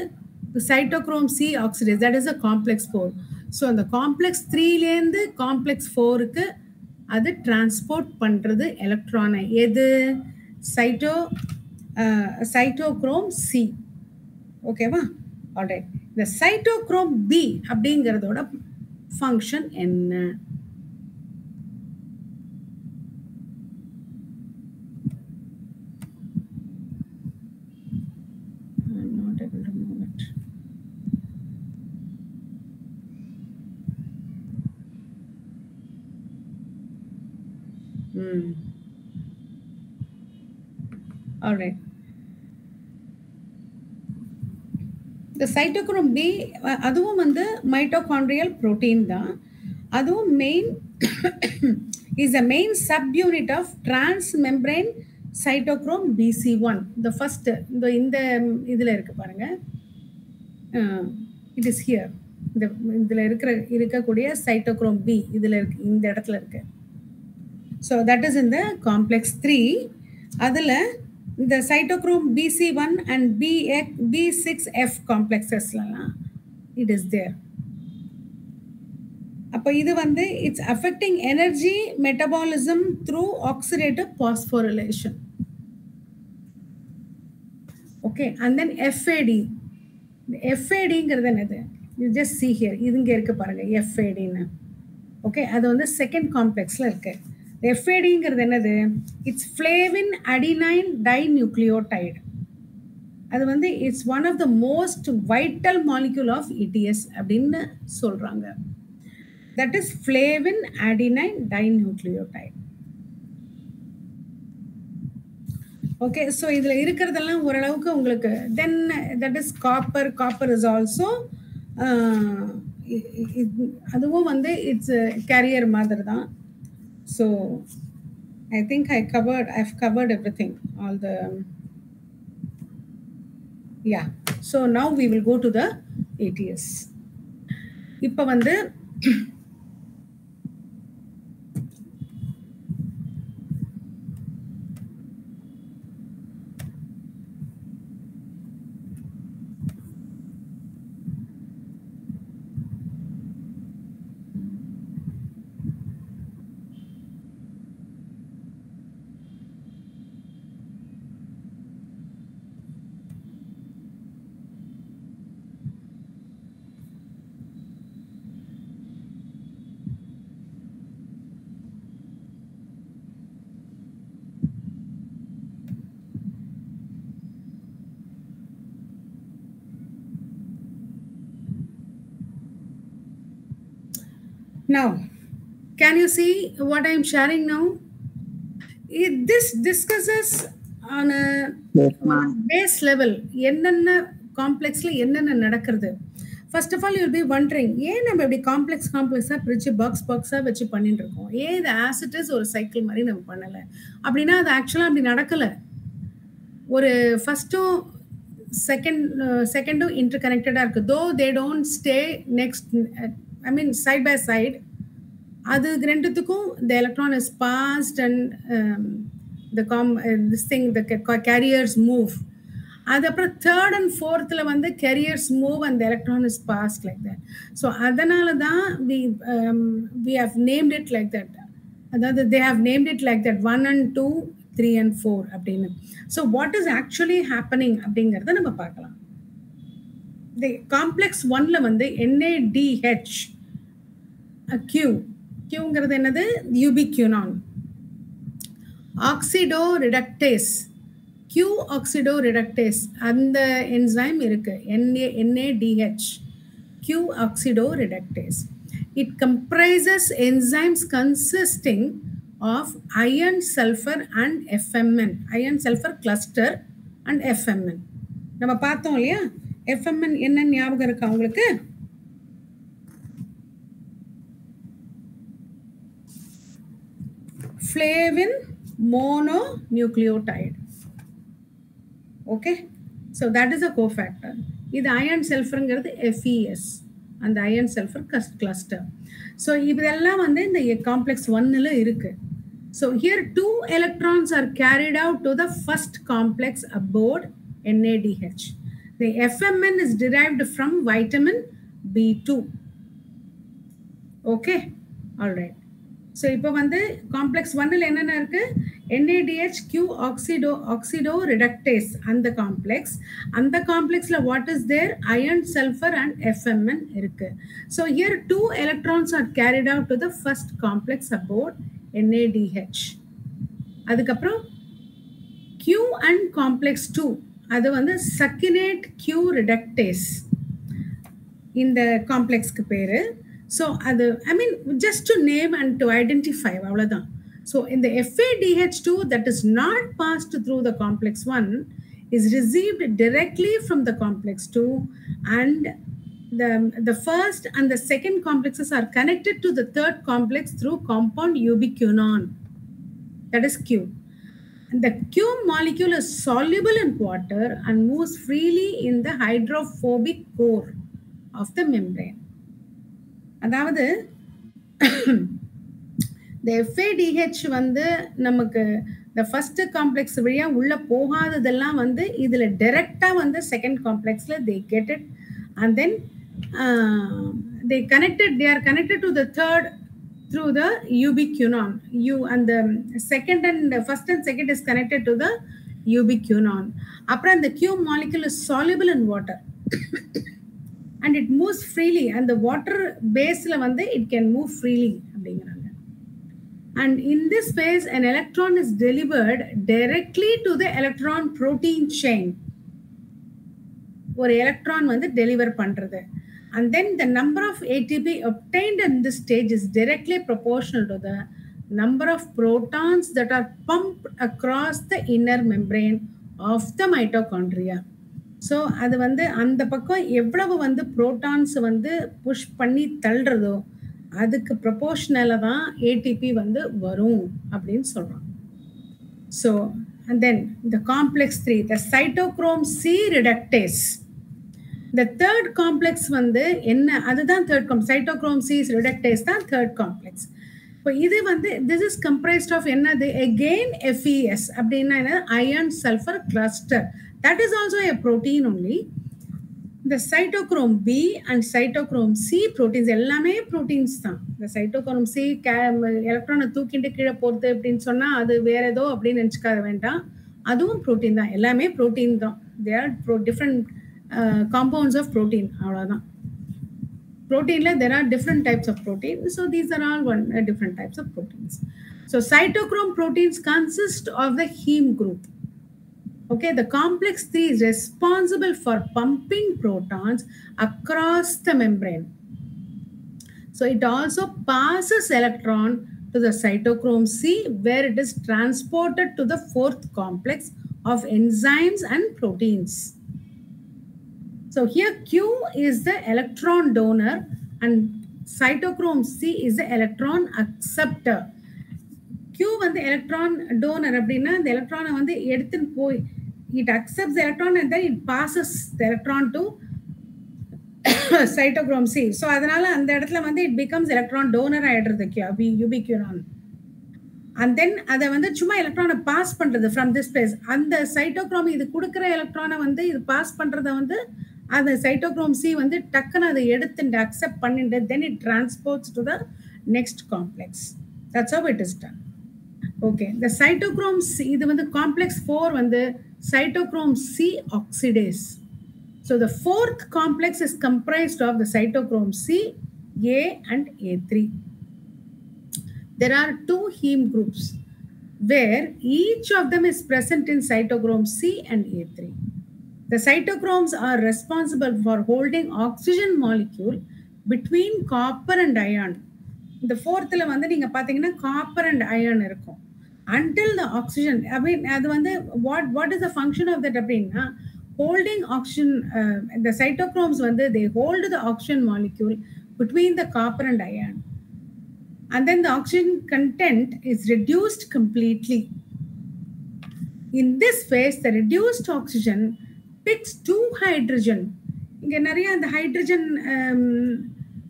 cytochrome C oxidase, that is a complex 4. So அந்த காம்ப்ளெக்ஸ் 3லேருந்து காம்ப்ளெக்ஸ் 4க்கு அது டிரான்ஸ்போர்ட் பண்ணுறது எலக்ட்ரானை. எது? Cytochrome C. ஓகேவா? ஆல்ரைட். இந்த சைட்டோக்ரோம் பி அப்படிங்கிறதோட ஃபங்க்ஷன் என்ன? All right. The cytochrome B அதுவும் வந்து மைட்டோகாண்ட்ரியல் புரோட்டீன் தான். அதுவும் main is a main subunit of transmembrane cytochrome BC1. The first இந்த இதுல இருக்கு பாருங்க. It is here. இதுல இருக்கக்கூடிய cytochrome B இதுல இருக்கு, இந்த இடத்துல இருக்கு. So that is in the complex 3. அதில் இந்த cytochrome BC1 and B6F complexesலாம் it is there. அப்போ இது வந்து it's affecting energy metabolism through oxidative phosphorylation. Okay, and then FAD. FADங்கிறது என்னது? You just see here. இது இங்கே இருக்கு பாருங்க, FADன்னு. ஓகே, அது வந்து செகண்ட் காம்ப்ளெக்ஸில் இருக்கு. FADங்கிறது என்னது? It's flavin adenine dinucleotide. அது வந்து it's one of the most vital molecule of ETS அப்படின்னு சொல்றாங்க. That is flavin adenine dinucleotide. Okay, so இதில் இருக்கிறதெல்லாம் ஓரளவுக்கு உங்களுக்கு. Then that is copper. Copper is also அதுவும் வந்து இட்ஸ் கேரியர் மாதிரி தான். So I think I've covered everything, all the yeah. So now we will go to the ATS. இப்போ வந்து now, can you see what I am sharing now? This discusses on a base level. என்னென்ன காம்ப்ளெக்ஸ்ல என்னென்ன நடக்கிறது. First of all you will be wondering, ஏன் நம்ம இப்படி காம்ப்ளெக்ஸாக பிரித்து பாக்ஸாக வச்சு பண்ணிட்டு இருக்கோம்? ஏன் இது ஆசிட்டஸ் ஒரு சைக்கிள் மாதிரி நம்ம பண்ணலை அப்படின்னா அது ஆக்சுவலாக அப்படி நடக்கலை. ஒரு ஃபர்ஸ்ட்டும் செகண்டும் இன்டர் கனெக்டடாக இருக்குது. தோ they don't stay next, I mean side by side. அது ரெண்டுத்துக்கும் the electron is passed and this thing, the carriers move. அதுக்கப்புறம் third and fourthல வந்து carriers move and the electron is passed like that. So அதனால தான் we have named it like that. அதாவது they have named it like that, 1 and 2, 3 and 4 அப்படின்னு. So what is actually happening அப்படிங்கறத நம்ம பார்க்கலாம். The complex 1ல வந்து NADH Qங்கிறது என்னது? ubiquinone. Oxidoreductase, Q-oxidoreductase, அந்த enzyme இருக்கு, NADH, Q-oxidoreductase. It comprises enzymes consisting of iron, sulfur and FMN, iron sulfur cluster and FMN. நம்ம பார்த்தோம் இல்லையா? FMN என்ன ஞாபகம் இருக்கா உங்களுக்கு? Flavin mononucleotide. Okay, so that is a cofactor. This iron sulfur is FES and the iron sulfur cluster. So இதெல்லாம் வந்து இந்த complex 1ல இருக்கு. So here 2 electrons are carried out to the first complex aboard NADH. The FMN is derived from vitamin B2. Okay, all right. So இப்போ வந்து complex 1ல என்னென்ன இருக்கு? NADH Q-oxidoreductase அந்த complex. அந்த complexல what is there? Iron, sulfur and FMN இருக்கு. So here 2 electrons are carried out to the first complex aboard NADH. அதுக்கப்புறம் Q and complex 2 அது வந்து succinate Q reductase இந்த complexக்கு பேரு. So I mean just to name and to identify அவ்வளவுதான். So in the FADH2 that is not passed through the complex 1 is received directly from the complex 2, and the first and the second complexes are connected to the third complex through compound ubiquinone, that is Q. And the Q molecule is soluble in water and moves freely in the hydrophobic core of the membrane. அதாவது the FADH வந்து நமக்கு the first complex வழியா உள்ள போகாததெல்லாம் வந்து இதுல டைரக்டா வந்து second complexல they get it, and then they are connected to the third through the ubiquinone. And the second and first and second is connected to the ubiquinone. அப்புறம் the Q molecule is soluble in water and it moves freely, and the water baseல வந்து it can move freely அப்படிங்கறாங்க. And in this phase an electron is delivered directly to the electron protein chain. ஒரு electron வந்து deliver பண்றது, and then the number of ATP obtained in this stage is directly proportional to the number of protons that are pumped across the inner membrane of the mitochondria. So அது வந்து அந்த பக்கம் எவ்வளவு வந்து protons வந்து push பண்ணி தள்ளுறதோ அதுக்கு ப்ரொபோர்ஷனலா தான் ATP வந்து வரும் அப்படின்னு சொல்றோம். So and then the complex 3, the cytochrome C reductase. The third complex வந்து என்ன? அதுதான் third complex. Cytochrome C reductase தான் third complex. இப்போ இது வந்து this is comprised of என்னது? Again FES அப்படின்னா என்ன? Iron sulfur cluster. That is also a protein only. The cytochrome B and cytochrome C proteins எல்லாமே proteins தான். The cytochrome C எலக்ட்ரானை தூக்கிட்டு கீழே போறது அப்படின்னு சொன்னா அது வேற ஏதோ அப்படின்னு நினைச்சுக்காத வேண்டாம், அதுவும் protein தான், எல்லாமே protein தான். They are different compounds of protein, அவ்வளவுதான். Proteinல there are different types of protein, so these are all different types of proteins. So cytochrome proteins consist of the heme group. Okay, the complex 3 is responsible for pumping protons across the membrane. So it also passes electron to the cytochrome C, where it is transported to the fourth complex of enzymes and proteins. So here Q is the electron donor and cytochrome C is the electron acceptor. Q வந்து electron donor அப்படின்னா the electron வந்து எடுத்துன்னு போய் it accepts the electron and then it passes the electron to cytochrome C. So அதனால அந்த இடத்துல வந்து it becomes electron donor ஆயிடுறது ubiquinone. and then அதை வந்து சும்மா எலக்ட்ரானை பாஸ் பண்றது from this place. அந்த சைட்டோக்ரோம் இது கொடுக்குற எலக்ட்ரானை வந்து இது பாஸ் பண்றத வந்து அந்த சைட்டோக்ரோம் C வந்து டக்குன்னு அதை எடுத்துட்டு அக்செப்ட் பண்ணிட்டு then it transports to the next complex. That's how it is done. Okay, the cytochrome C, இது வந்து complex 4 வந்து cytochrome C oxidase. So the fourth complex is comprised of the cytochrome C, A and A3. There are 2 heme groups where each of them is present in cytochrome C and A3. The cytochromes are responsible for holding oxygen molecule between copper and iron. The fourth ல வந்து நீங்க பாத்தீங்கன்னா copper and iron இருக்கும். Until the oxygen, I mean, அது வந்து what is the function of that அப்படின்னா holding oxygen, the cytochromes வந்து they hold the oxygen molecule between the copper and iron, and then the oxygen content is reduced completely. In this phase, the reduced oxygen picks 2 hydrogen. இங்க நிறைய அந்த hydrogen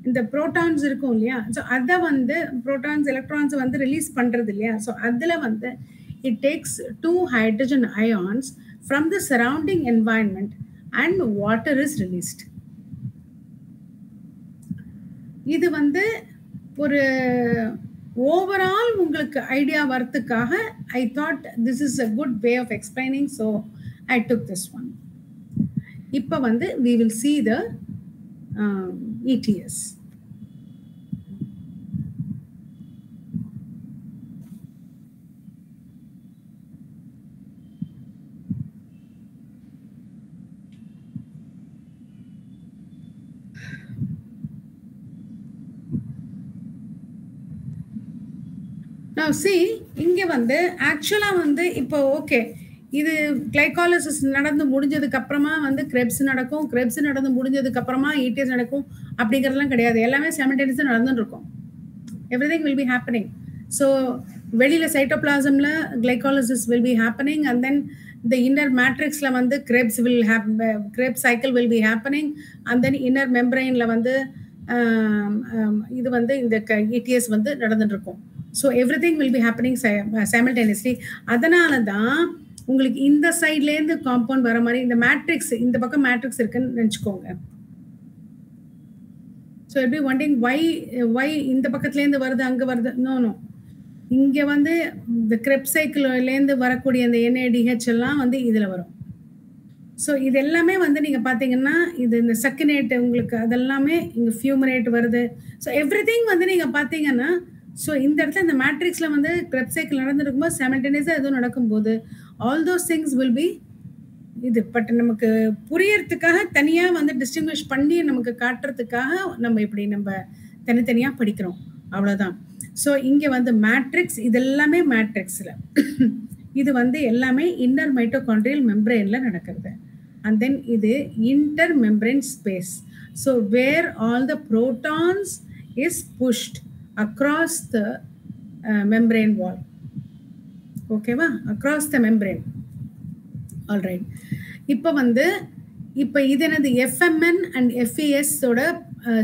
இந்த protons இருக்கும் இல்லையா, so அதை வந்து protons electrons வந்து release பண்றது இல்லையா, ஸோ அதில் வந்து it takes 2 hydrogen ions from the surrounding environment and water is released. இது வந்து ஒரு ஓவரால் உங்களுக்கு ஐடியா வரதுக்காக I thought this is a good way of explaining, so I took this one. இப்போ வந்து we will see the ETS. Now see, இங்க வந்து ஆக்சுவலா வந்து இப்போ ஓகே, இது கிளைகாலிசிஸ் நடந்து முடிஞ்சதுக்கு அப்புறமா வந்து கிரெப்ஸ் நடக்கும், கிரெப்ஸ் நடந்து முடிஞ்சதுக்கு அப்புறமா ETS நடக்கும் அப்படிங்கிறதுலாம் கிடையாது. எல்லாமே சைமல்டேனியஸா நடந்துட்டு இருக்கும். Everything will be happening. So வெளியில சைட்டோபிளாசம்ல glycolysis will be happening, and then the inner matrixல வந்து Krebs will have Krebs cycle will be happening, and then inner membraneல வந்து இது வந்து இந்த ETS வந்து நடந்துட்டு இருக்கும். So everything will be happening simultaneously. அதனால தான் உங்களுக்கு இந்த சைட்ல இருந்து காம்பவுண்ட் வர மாதிரி இந்த மேட்ரிக்ஸ், இந்த பக்கம் மேட்ரிக்ஸ் இருக்குன்னு நினைச்சுக்கோங்க. So you'll be wondering why இந்த பக்கத்துல இருந்து வருது அங்க வருது. No, இங்க வந்து இந்த Krebs cycle ல இருந்து வரக்கூடிய அந்த NADH எல்லாம் வந்து இதுல வரும். ஸோ இது எல்லாமே வந்து நீங்க பாத்தீங்கன்னா இது இந்த சக்கினேட் உங்களுக்கு அதெல்லாமே இங்க ஃபியூமரேட் வருது. ஸோ எவ்ரிதிங் வந்து நீங்க பாத்தீங்கன்னா ஸோ இந்த இடத்துல இந்த மேட்ரிக்ஸ்ல வந்து Krebs cycle நடந்துருக்கும்போது சைமல்டேனியஸா எதுவும் நடக்கும்போது all those things will be இது. பட் நமக்கு புரியறதுக்காக தனியா வந்து டிஸ்டிங்விஷ் பண்ணி நமக்கு காட்டுறதுக்காக நம்ம இப்படி நம்ம தனித்தனியா படிக்கிறோம், அவ்வளவுதான். ஸோ இங்க வந்து மேட்ரிக்ஸ் இதெல்லாமே மேட்ரிக்ஸ்ல இது வந்து எல்லாமே இன்னர் மைட்டோகாண்ட்ரியல் மெம்பரேன்ல நடக்கிறது. அண்ட் தென் இது intermembrane space. So where all the protons is pushed across the membrane wall. Okay va, across the membrane. All right, இப்போ வந்து இப்போ இது என்னது FMN and FES ஓட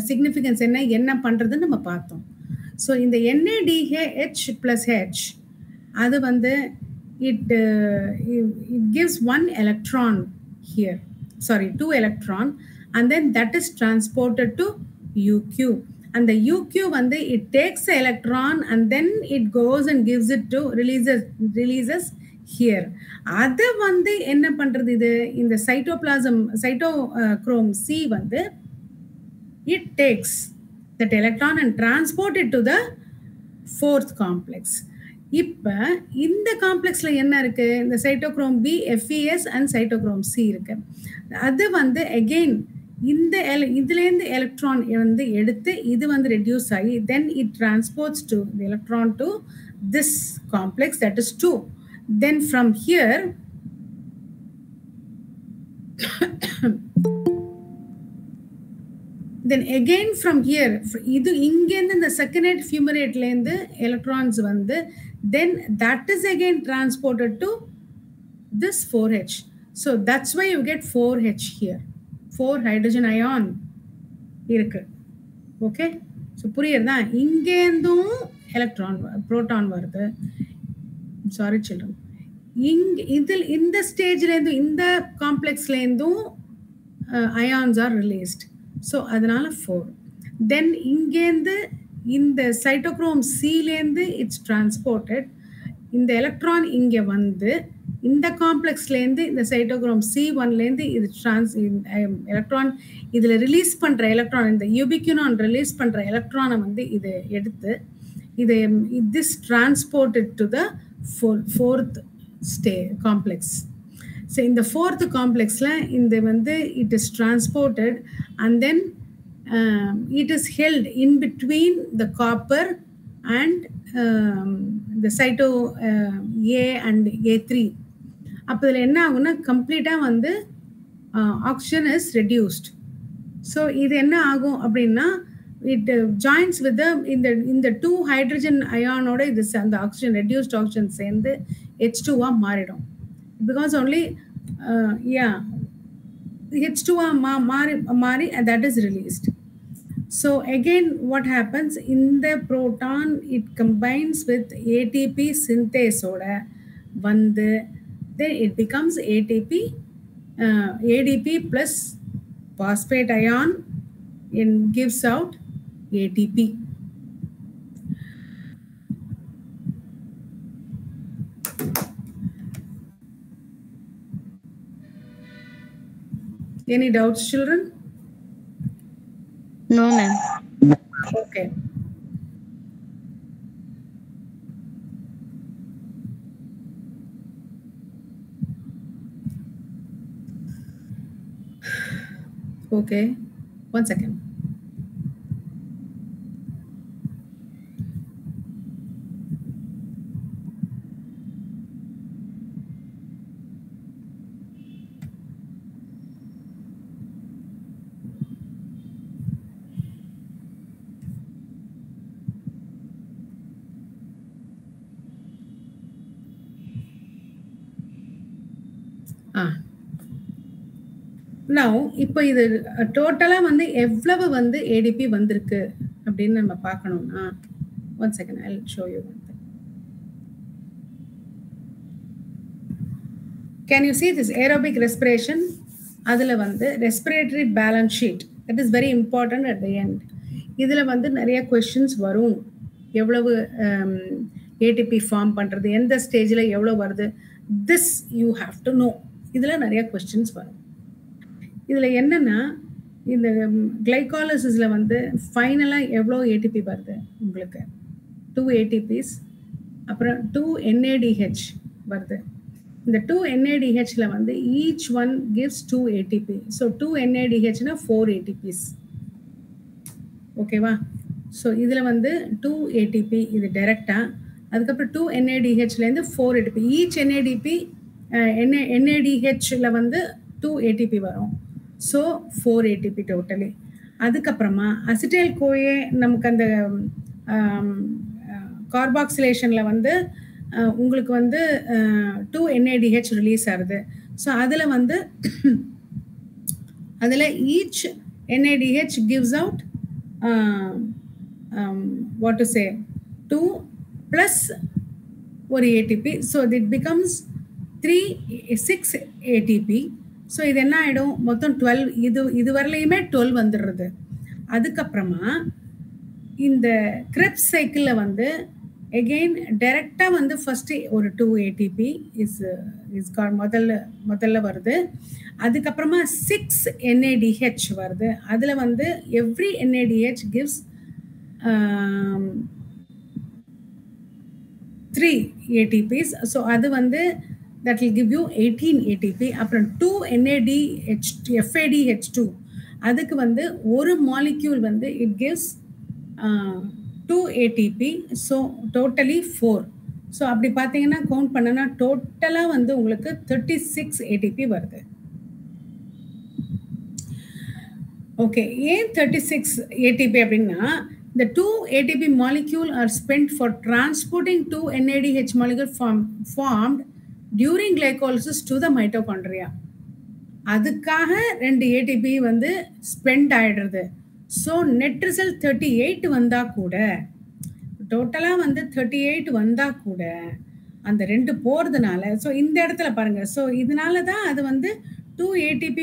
significance என்ன பண்றதுன்னு நம்ம பார்த்தோம். ஸோ இந்த NADH plus H அது வந்து it gives 1 electron here, sorry 2 electron, and then that is transported to UQ. And the UQ வந்து it takes the electron and then it goes and gives it to releases here. அது வந்து என்ன பண்றது, இது இந்த cytochrome C வந்து it takes that electron and transport it to the 4th complex. இப்போ இந்த காம்ப்ளெக்ஸ்ல என்ன இருக்கு, இந்த cytochrome B, FES and cytochrome C இருக்கு. அது வந்து again இந்த இதுலேருந்து எலக்ட்ரான் வந்து எடுத்து இது வந்து ரெடியூஸ் ஆகி then it transports to the electron to this complex, that is 2. Then from here then again from here இது இங்கேருந்து இந்த செகண்டரி ஃபியூமரேட்லேருந்து எலக்ட்ரான்ஸ் வந்து then that is again transported to this 4H. So that's why you get 4H here, 4 hydrogen ion இருக்கு. Okay, so புரியுறதா, இங்கேருந்தும் electron proton வருது, sorry children, இதில் இந்த ஸ்டேஜ்லேருந்து இந்த காம்ப்ளெக்ஸ்லேருந்தும் அயான்ஸ் ஆர் ரிலீஸ்ட். ஸோ அதனால 4. தென் இங்கேருந்து இந்த சைட்டோக்ரோம் சிலேருந்து இட்ஸ் டிரான்ஸ்போர்ட்டட். இந்த எலக்ட்ரான் இங்கே வந்து இந்த காம்ப்ளெக்ஸ்லேருந்து இந்த சைட்டோக்ரோம் C1லேருந்து இது எலக்ட்ரான் இதில் ரிலீஸ் பண்ணுற எலக்ட்ரான், இந்த யூபிக்யூனான் ரிலீஸ் பண்ணுற எலக்ட்ரானை வந்து இது எடுத்து இது this transported to the fourth complex. So இந்த ஃபோர்த் காம்ப்ளெக்ஸில் இந்த வந்து it is transported and then it is held in between the copper and the cyto A and A3. அப்போ இதில் என்ன ஆகும்னா கம்ப்ளீட்டாக வந்து ஆக்சிஜன் இஸ் ரெடியூஸ்ட். ஸோ இது என்ன ஆகும் அப்படின்னா இட் ஜாயின்ஸ் வித் இந்த 2 ஹைட்ரஜன் அயானோட இது அந்த ஆக்சிஜன் ரெடியூஸ்ட் ஆக்சிஜன் சேர்ந்து H2ஆக மாறிடும். பிகாஸ் ஒன்லி H2ஆக மாறி and that is released. So again what happens in the proton, it combines with ATP synthase oda vandu then it becomes ADP plus phosphate ion and gives out ATP. Any doubts, children? No, ma'am. Okay. Okay. 1 second. Now இப்போ இது டோட்டலாக வந்து எவ்வளவு வந்து ATP வந்திருக்கு அப்படின்னு நம்ம பார்க்கணும்னா 1 second, I'll show you one thing. Can you see this aerobic respiration? அதில் வந்து respiratory balance sheet, that is very important at the end. இதில் வந்து நிறைய questions வரும். எவ்வளவு ஏடிபி ஃபார்ம் பண்ணுறது, எந்த ஸ்டேஜில் எவ்வளோ வருது, this you have to know. இதில் நிறைய questions வரும். இதில் என்னென்னா இந்த கிளைகாலிசிஸில் வந்து ஃபைனலாக எவ்வளோ ஏடிபி வருது உங்களுக்கு, 2 ATPs அப்புறம் 2 NADH வருது. இந்த 2 NADHல வந்து each one gives 2 ATP. So 2 NADHனா 4 ATPs. ஓகேவா? ஸோ இதில் வந்து 2 ATP இது டைரெக்டாக, அதுக்கப்புறம் 2 NADHலேருந்து 4 ATP. ஈச் NADHல வந்து 2 ATP வரும். So 4 ATP totally. அதுக்கப்புறமா அசிட்டைல் கோயே நமக்கு அந்த கார்பாக்சிலேஷனில் வந்து உங்களுக்கு வந்து 2 NADH ரிலீஸ் ஆகுது. ஸோ அதில் வந்து அதில் each NADH gives out what to say 2 plus ஒரு ATP. So it becomes 6 ATP. So இது என்ன ஆகிடும், மொத்தம் 12. இது வரலையுமே 12 வந்துடுறது. அதுக்கப்புறமா இந்த கிரெப்ஸ் சைக்கிளில் வந்து எகெயின் டைரெக்டாக வந்து ஃபஸ்ட்டு ஒரு 2 ATP இஸ் முதல்ல வருது. அதுக்கப்புறமா 6 NADH வருது. அதில் வந்து every NADH gives 3 ATPs. So அது வந்து that will give you 18 ATP. அப்புறம் 2 FADH2 அதுக்கு வந்து ஒரு மாலிக்யூல் வந்து it gives 2 ATP. So totally 4. So அப்படி பார்த்தீங்கன்னா கவுண்ட் பண்ணனா டோட்டலாக வந்து உங்களுக்கு 36 ATP வருது. ஓகே, ஏன் 36 ATP அப்படின்னா the 2 ATP molecule are spent for transporting 2 NADH molecule formed during glycolysis to the mitochondria. அதுக்காக 2 ATP வந்து ஸ்பெண்ட் ஆயிடுறது. ஸோ நெட் ரிசல்ட் 38 வந்தால் கூட, டோட்டலாக வந்து 38 வந்தால் கூட அந்த 2 போறதுனால ஸோ இந்த இடத்துல பாருங்க. ஸோ இதனால தான் அது வந்து 2 ATP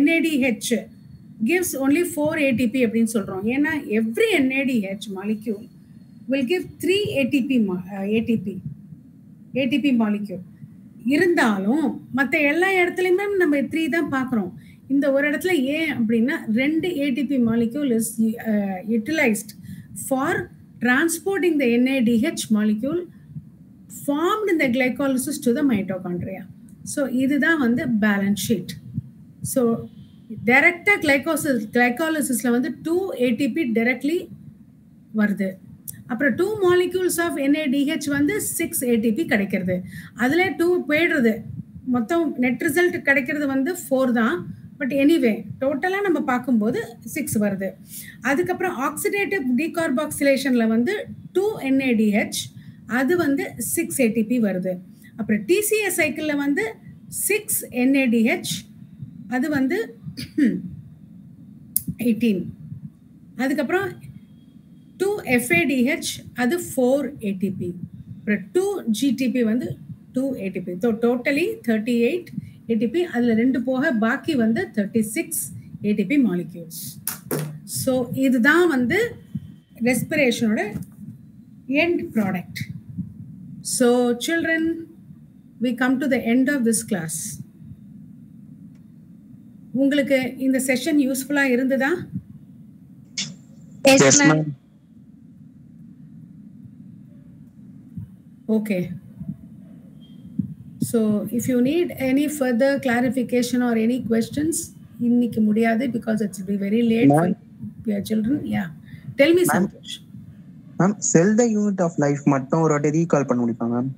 NADH gives only 4 ATP அப்படின்னு சொல்றோம். ஏன்னா every NADH molecule will give 3 ATP molecule. இருந்தாலும் மற்ற எல்லா இடத்துலையுமே நம்ம 3 தான் பார்க்குறோம். இந்த ஒரு இடத்துல ஏன் அப்படின்னா 2 ATP molecule is utilized for transporting the NADH molecule formed in the glycolysis to the mitochondria. So இதுதான் வந்து பேலன்ஸ் ஷீட். ஸோ டைரக்டாக கிளைகாலிசிஸ்ல வந்து 2 ATP டைரக்ட்லி வருது. அப்புறம் 2 molecules of NADH வந்து 6 ATP கிடைக்கிறது. அதில் 2 போயிடுறது. மொத்தம் நெட் ரிசல்ட் கிடைக்கிறது வந்து 4 தான். பட் எனிவே டோட்டலாக நம்ம பார்க்கும்போது 6 வருது. அதுக்கப்புறம் ஆக்சிடேட்டிவ் டீகார்பாக்சிலேஷனில் வந்து 2 NADH அது வந்து 6 ATP வருது. அப்புறம் TCA சைக்கிளில் வந்து 6 NADH அது வந்து 18. அதுக்கப்புறம் 2 FADH அது 4 ATP. அப்புறம் 2 GTP வந்து 2 ATP. So totally 38 ATP. அதில் 2 போக பாக்கி வந்து 36 ATP மாலிக்யூல்ஸ். ஸோ இதுதான் வந்து ரெஸ்பிரேஷனோட end product. So children, we come to the end of this class. உங்களுக்கு இந்த செஷன் யூஸ்ஃபுல்லா இருந்ததா? Yes, ma'am. Okay. So if you need any further clarification or any questions, இன்னைக்கு முடியாது because it will be very late for your children. Yeah. Tell me something. Ma'am, cell the unit of life மட்டும் ஒரு வாட்டி recall பண்ண முடியுமா ma'am?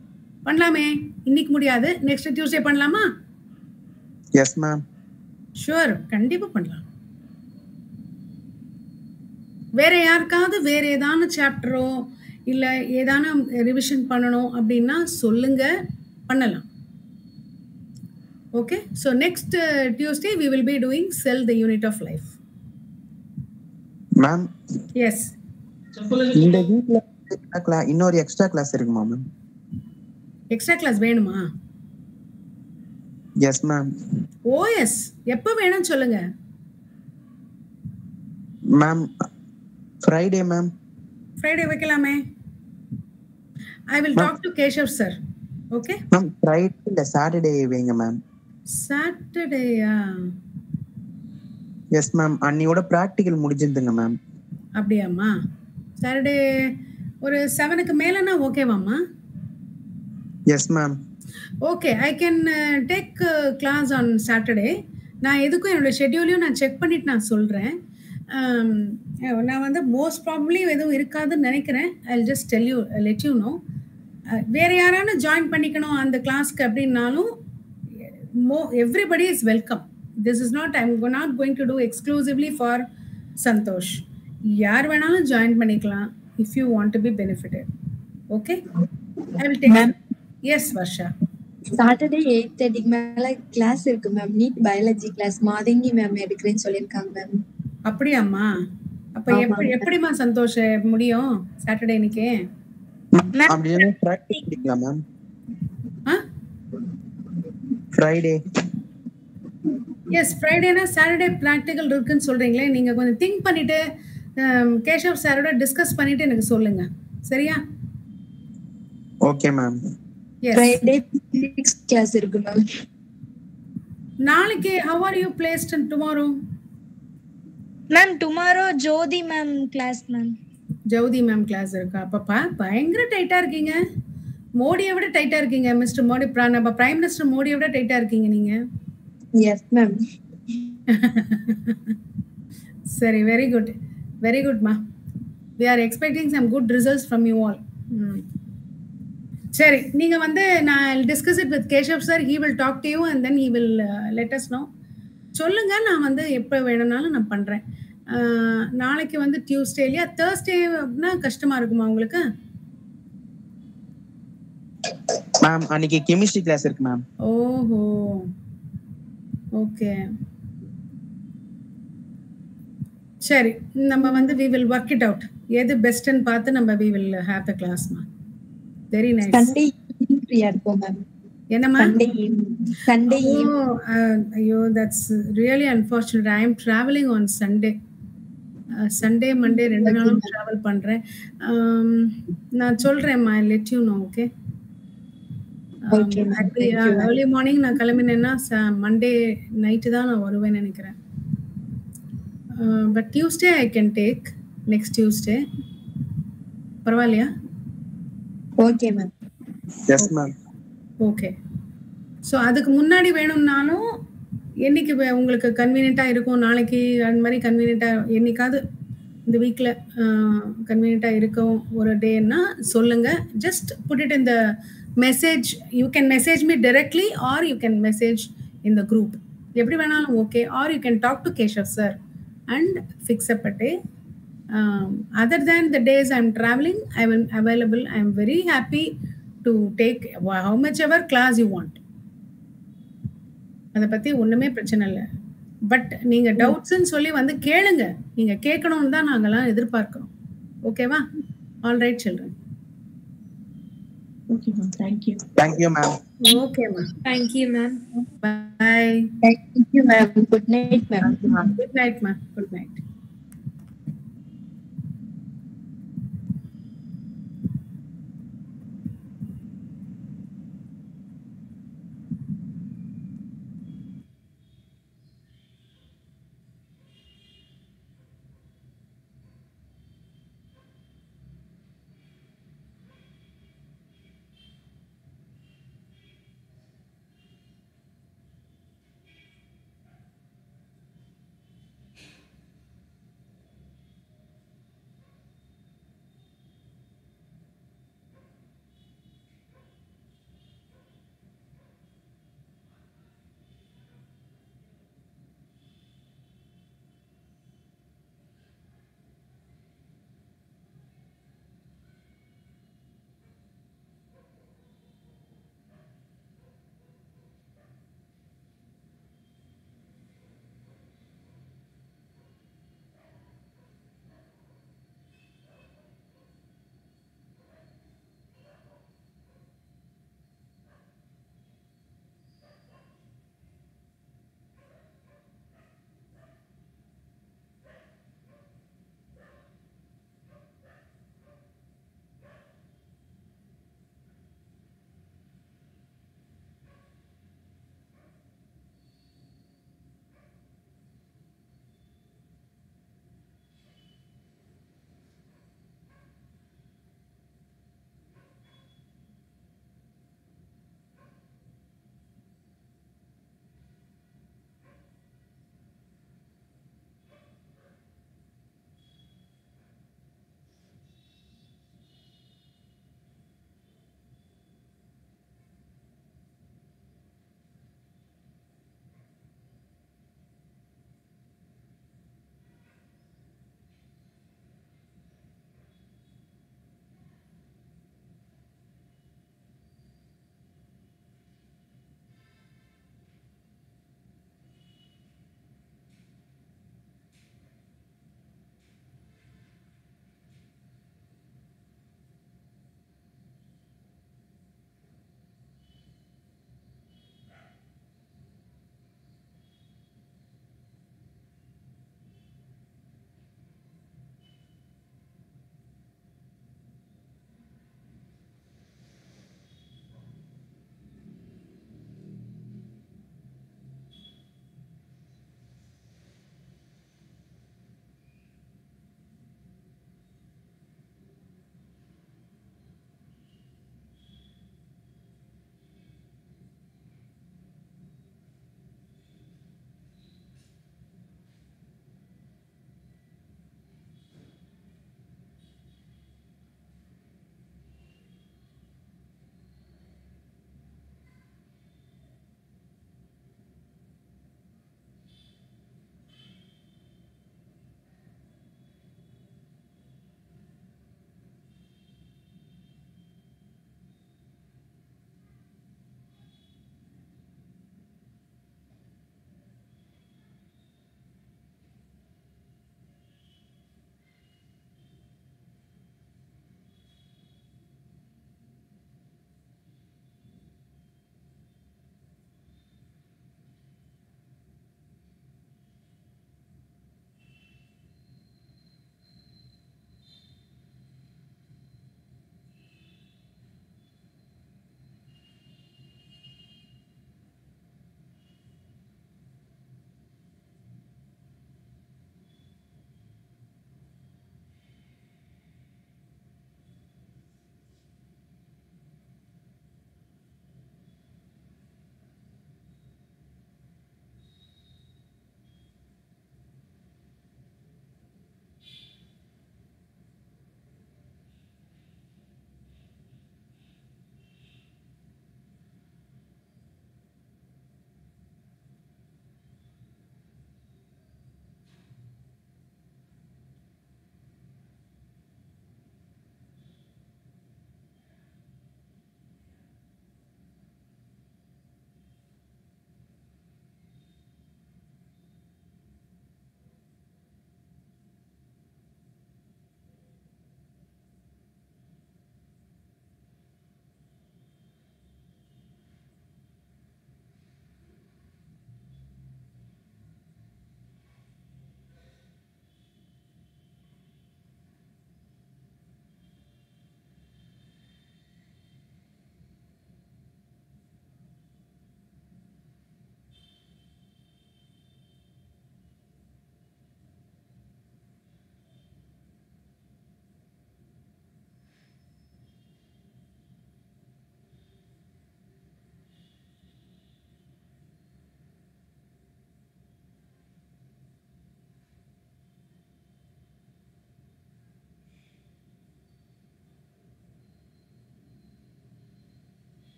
பண்ணலாமே. இன்னைக்கு முடியாது. நெக்ஸ்ட் டியூஸ்டே பண்ணலாமா? Yes ma'am. ஷூர், கண்டிப்பா பண்ணலாம். வேற யாருக்காவது வேற ஏதான சாப்டரோ இல்ல ஏதான ரிவிஷன் பண்ணணும் அப்படின்னா சொல்லுங்க, பண்ணலாம். Okay, so next Tuesday we will be doing cell the unit of life. Ma'am. Yes. இந்த வீக்ல இன்னொரு எக்ஸ்ட்ரா கிளாஸ் இருக்குமா மேம்? எக்ஸ்ட்ரா கிளாஸ் வேணுமா? Yes ma'am. ஓ எஸ், எப்போ வேணும் சொல்லுங்க. Ma'am Friday ma'am. ஃப்ரைடே வைக்கலாமே. I will talk to Keshav sir. Okay? Ma'am Friday இல்ல சாட்டர்டே வைங்க மேம். சாட்டர்டேயா? Yes ma'am. அன்னியோட பிராக்டிகல் முடிஞ்சிருந்துங்க மேம். அப்படியாம்மா? சாட்டர்டே ஒரு 7க்கு மேலனா ஓகேவாம்மா? Yes ma'am. Okay, I can take class on Saturday. நான் எதுக்கும் என்னோட ஷெட்யூலையும் நான் செக் பண்ணிட்டு நான் சொல்கிறேன். நான் வந்து மோஸ்ட் ப்ராபப்ளி எதுவும் இருக்காதுன்னு நினைக்கிறேன். I just tell you, let you know. வேறு யாரான ஜாயின் பண்ணிக்கணும் அந்த கிளாஸ்க்கு அப்படின்னாலும் everybody is welcome. This is not, I am not going to do exclusively for Santhosh. யார் வேணாலும் ஜாயின் பண்ணிக்கலாம் if you want to be benefited. Okay, I will take. Yes Varsha. Saturday 8:30 மேல கிளாஸ் இருக்கு ma'am. NEET biology class Mathangi ma'am எடுக்கிறேன்னு சொல்லிருக்காங்க ma'am. அப்படியாம்மா? அப்ப எப்படிமா சந்தோஷ் முடியும் சாட்டர்டே இன்னைக்கு? அப்படியே பிராக்டிஸ் பண்ணிக்கலாம் மேம். ஃப்ரைடே. எஸ், ஃப்ரைடேனா சாட்டர்டே பிராக்டிகல் இருக்குன்னு சொல்றீங்களே, நீங்க கொஞ்சம் திங்க் பண்ணிட்டு கேஷவ் சாரோட டிஸ்கஸ் பண்ணிட்டு எனக்கு சொல்லுங்க, சரியா? Okay ma'am. Friday physics class இருக்கு மேம். நாளைக்கு how are you placed in tomorrow? Ma'am tomorrow Jothi ma'am class ma'am. Jothi ma'am class இருக்கா? அப்பப்பா பயங்கர டைட்டா இருக்கீங்க. மோடியை விட டைட்டா இருக்கீங்க மிஸ்டர் மோடி. பிரைம் மினிஸ்டர் மோடியை விட டைட்டா இருக்கீங்க நீங்க. Yes ma'am. சரி, வெரி குட், வெரி குட் மா. we are expecting some good results from you all. சரி, நீங்க வந்து நான் discuss it with Keshav sir. He will talk to you and then he will let us know. சொல்லுங்க, நான் வந்து எப்போ வேணும்னாலும் நான் பண்றேன். நாளைக்கு வந்து டியூஸ்டே இல்லையா? தேர்ஸ்டேனா கஷ்டமா இருக்குமா உங்களுக்கு? மேம் அன்னைக்கு கெமிஸ்ட்ரி கிளாஸ் இருக்கு மேம். ஓஹோ, ஓகே, சரி. நம்ம வந்து we will work it out. எது பெஸ்ட்னு பார்த்து நம்ம we will have the class ma. Very nice. Sunday ஃப்ரீயா இருப்போம் மேம். என்னம்மா? சண்டே ஐயோ that's really unfortunate. I am travelling on Sunday. Sunday Monday 2 நாளும் டிராவல் பண்றேன். நான் சொல்றேன்மா, let you know. Okay early morning நான் கிளம்பினேன்னா மண்டே நைட்டு தான் நான் வருவேன்னு நினைக்கிறேன். But Tuesday I can take, next Tuesday. பரவாயில்லையா? Okay ma'am. Yes ma'am. Okay. So அதுக்கு முன்னாடி வேணும்னாலும் என்னைக்கு உங்களுக்கு கன்வீனியண்ட்டாக இருக்கும், நாளைக்கு அந்த மாதிரி கன்வீனியண்ட்டாக என்னைக்காவது இந்த வீக்கில் கன்வீனியண்ட்டாக இருக்கும் ஒரு டேன்னா சொல்லுங்கள். Just put it in the message. You can message me directly or you can message in the group, எப்படி வேணாலும் okay. Or you can talk to Keshav sir and fix up a day. Other than the days I'm traveling, I am available. I am very happy to take how much ever class you want. அதை பற்றி ஒன்றுமே பிரச்சனை இல்லை. But நீங்கள் டவுட்ஸ்ன்னு சொல்லி வந்து கேளுங்க. நீங்கள் கேட்கணும்னு தான் நாங்கள்லாம் எதிர்பார்க்குறோம். ஓகேவா? All right children. Okay ma'am, thank you. Thank you ma'am. Okay ma'am. Thank you ma'am. Bye. Thank you ma'am. Good night ma'am. Good night ma'am. Good night.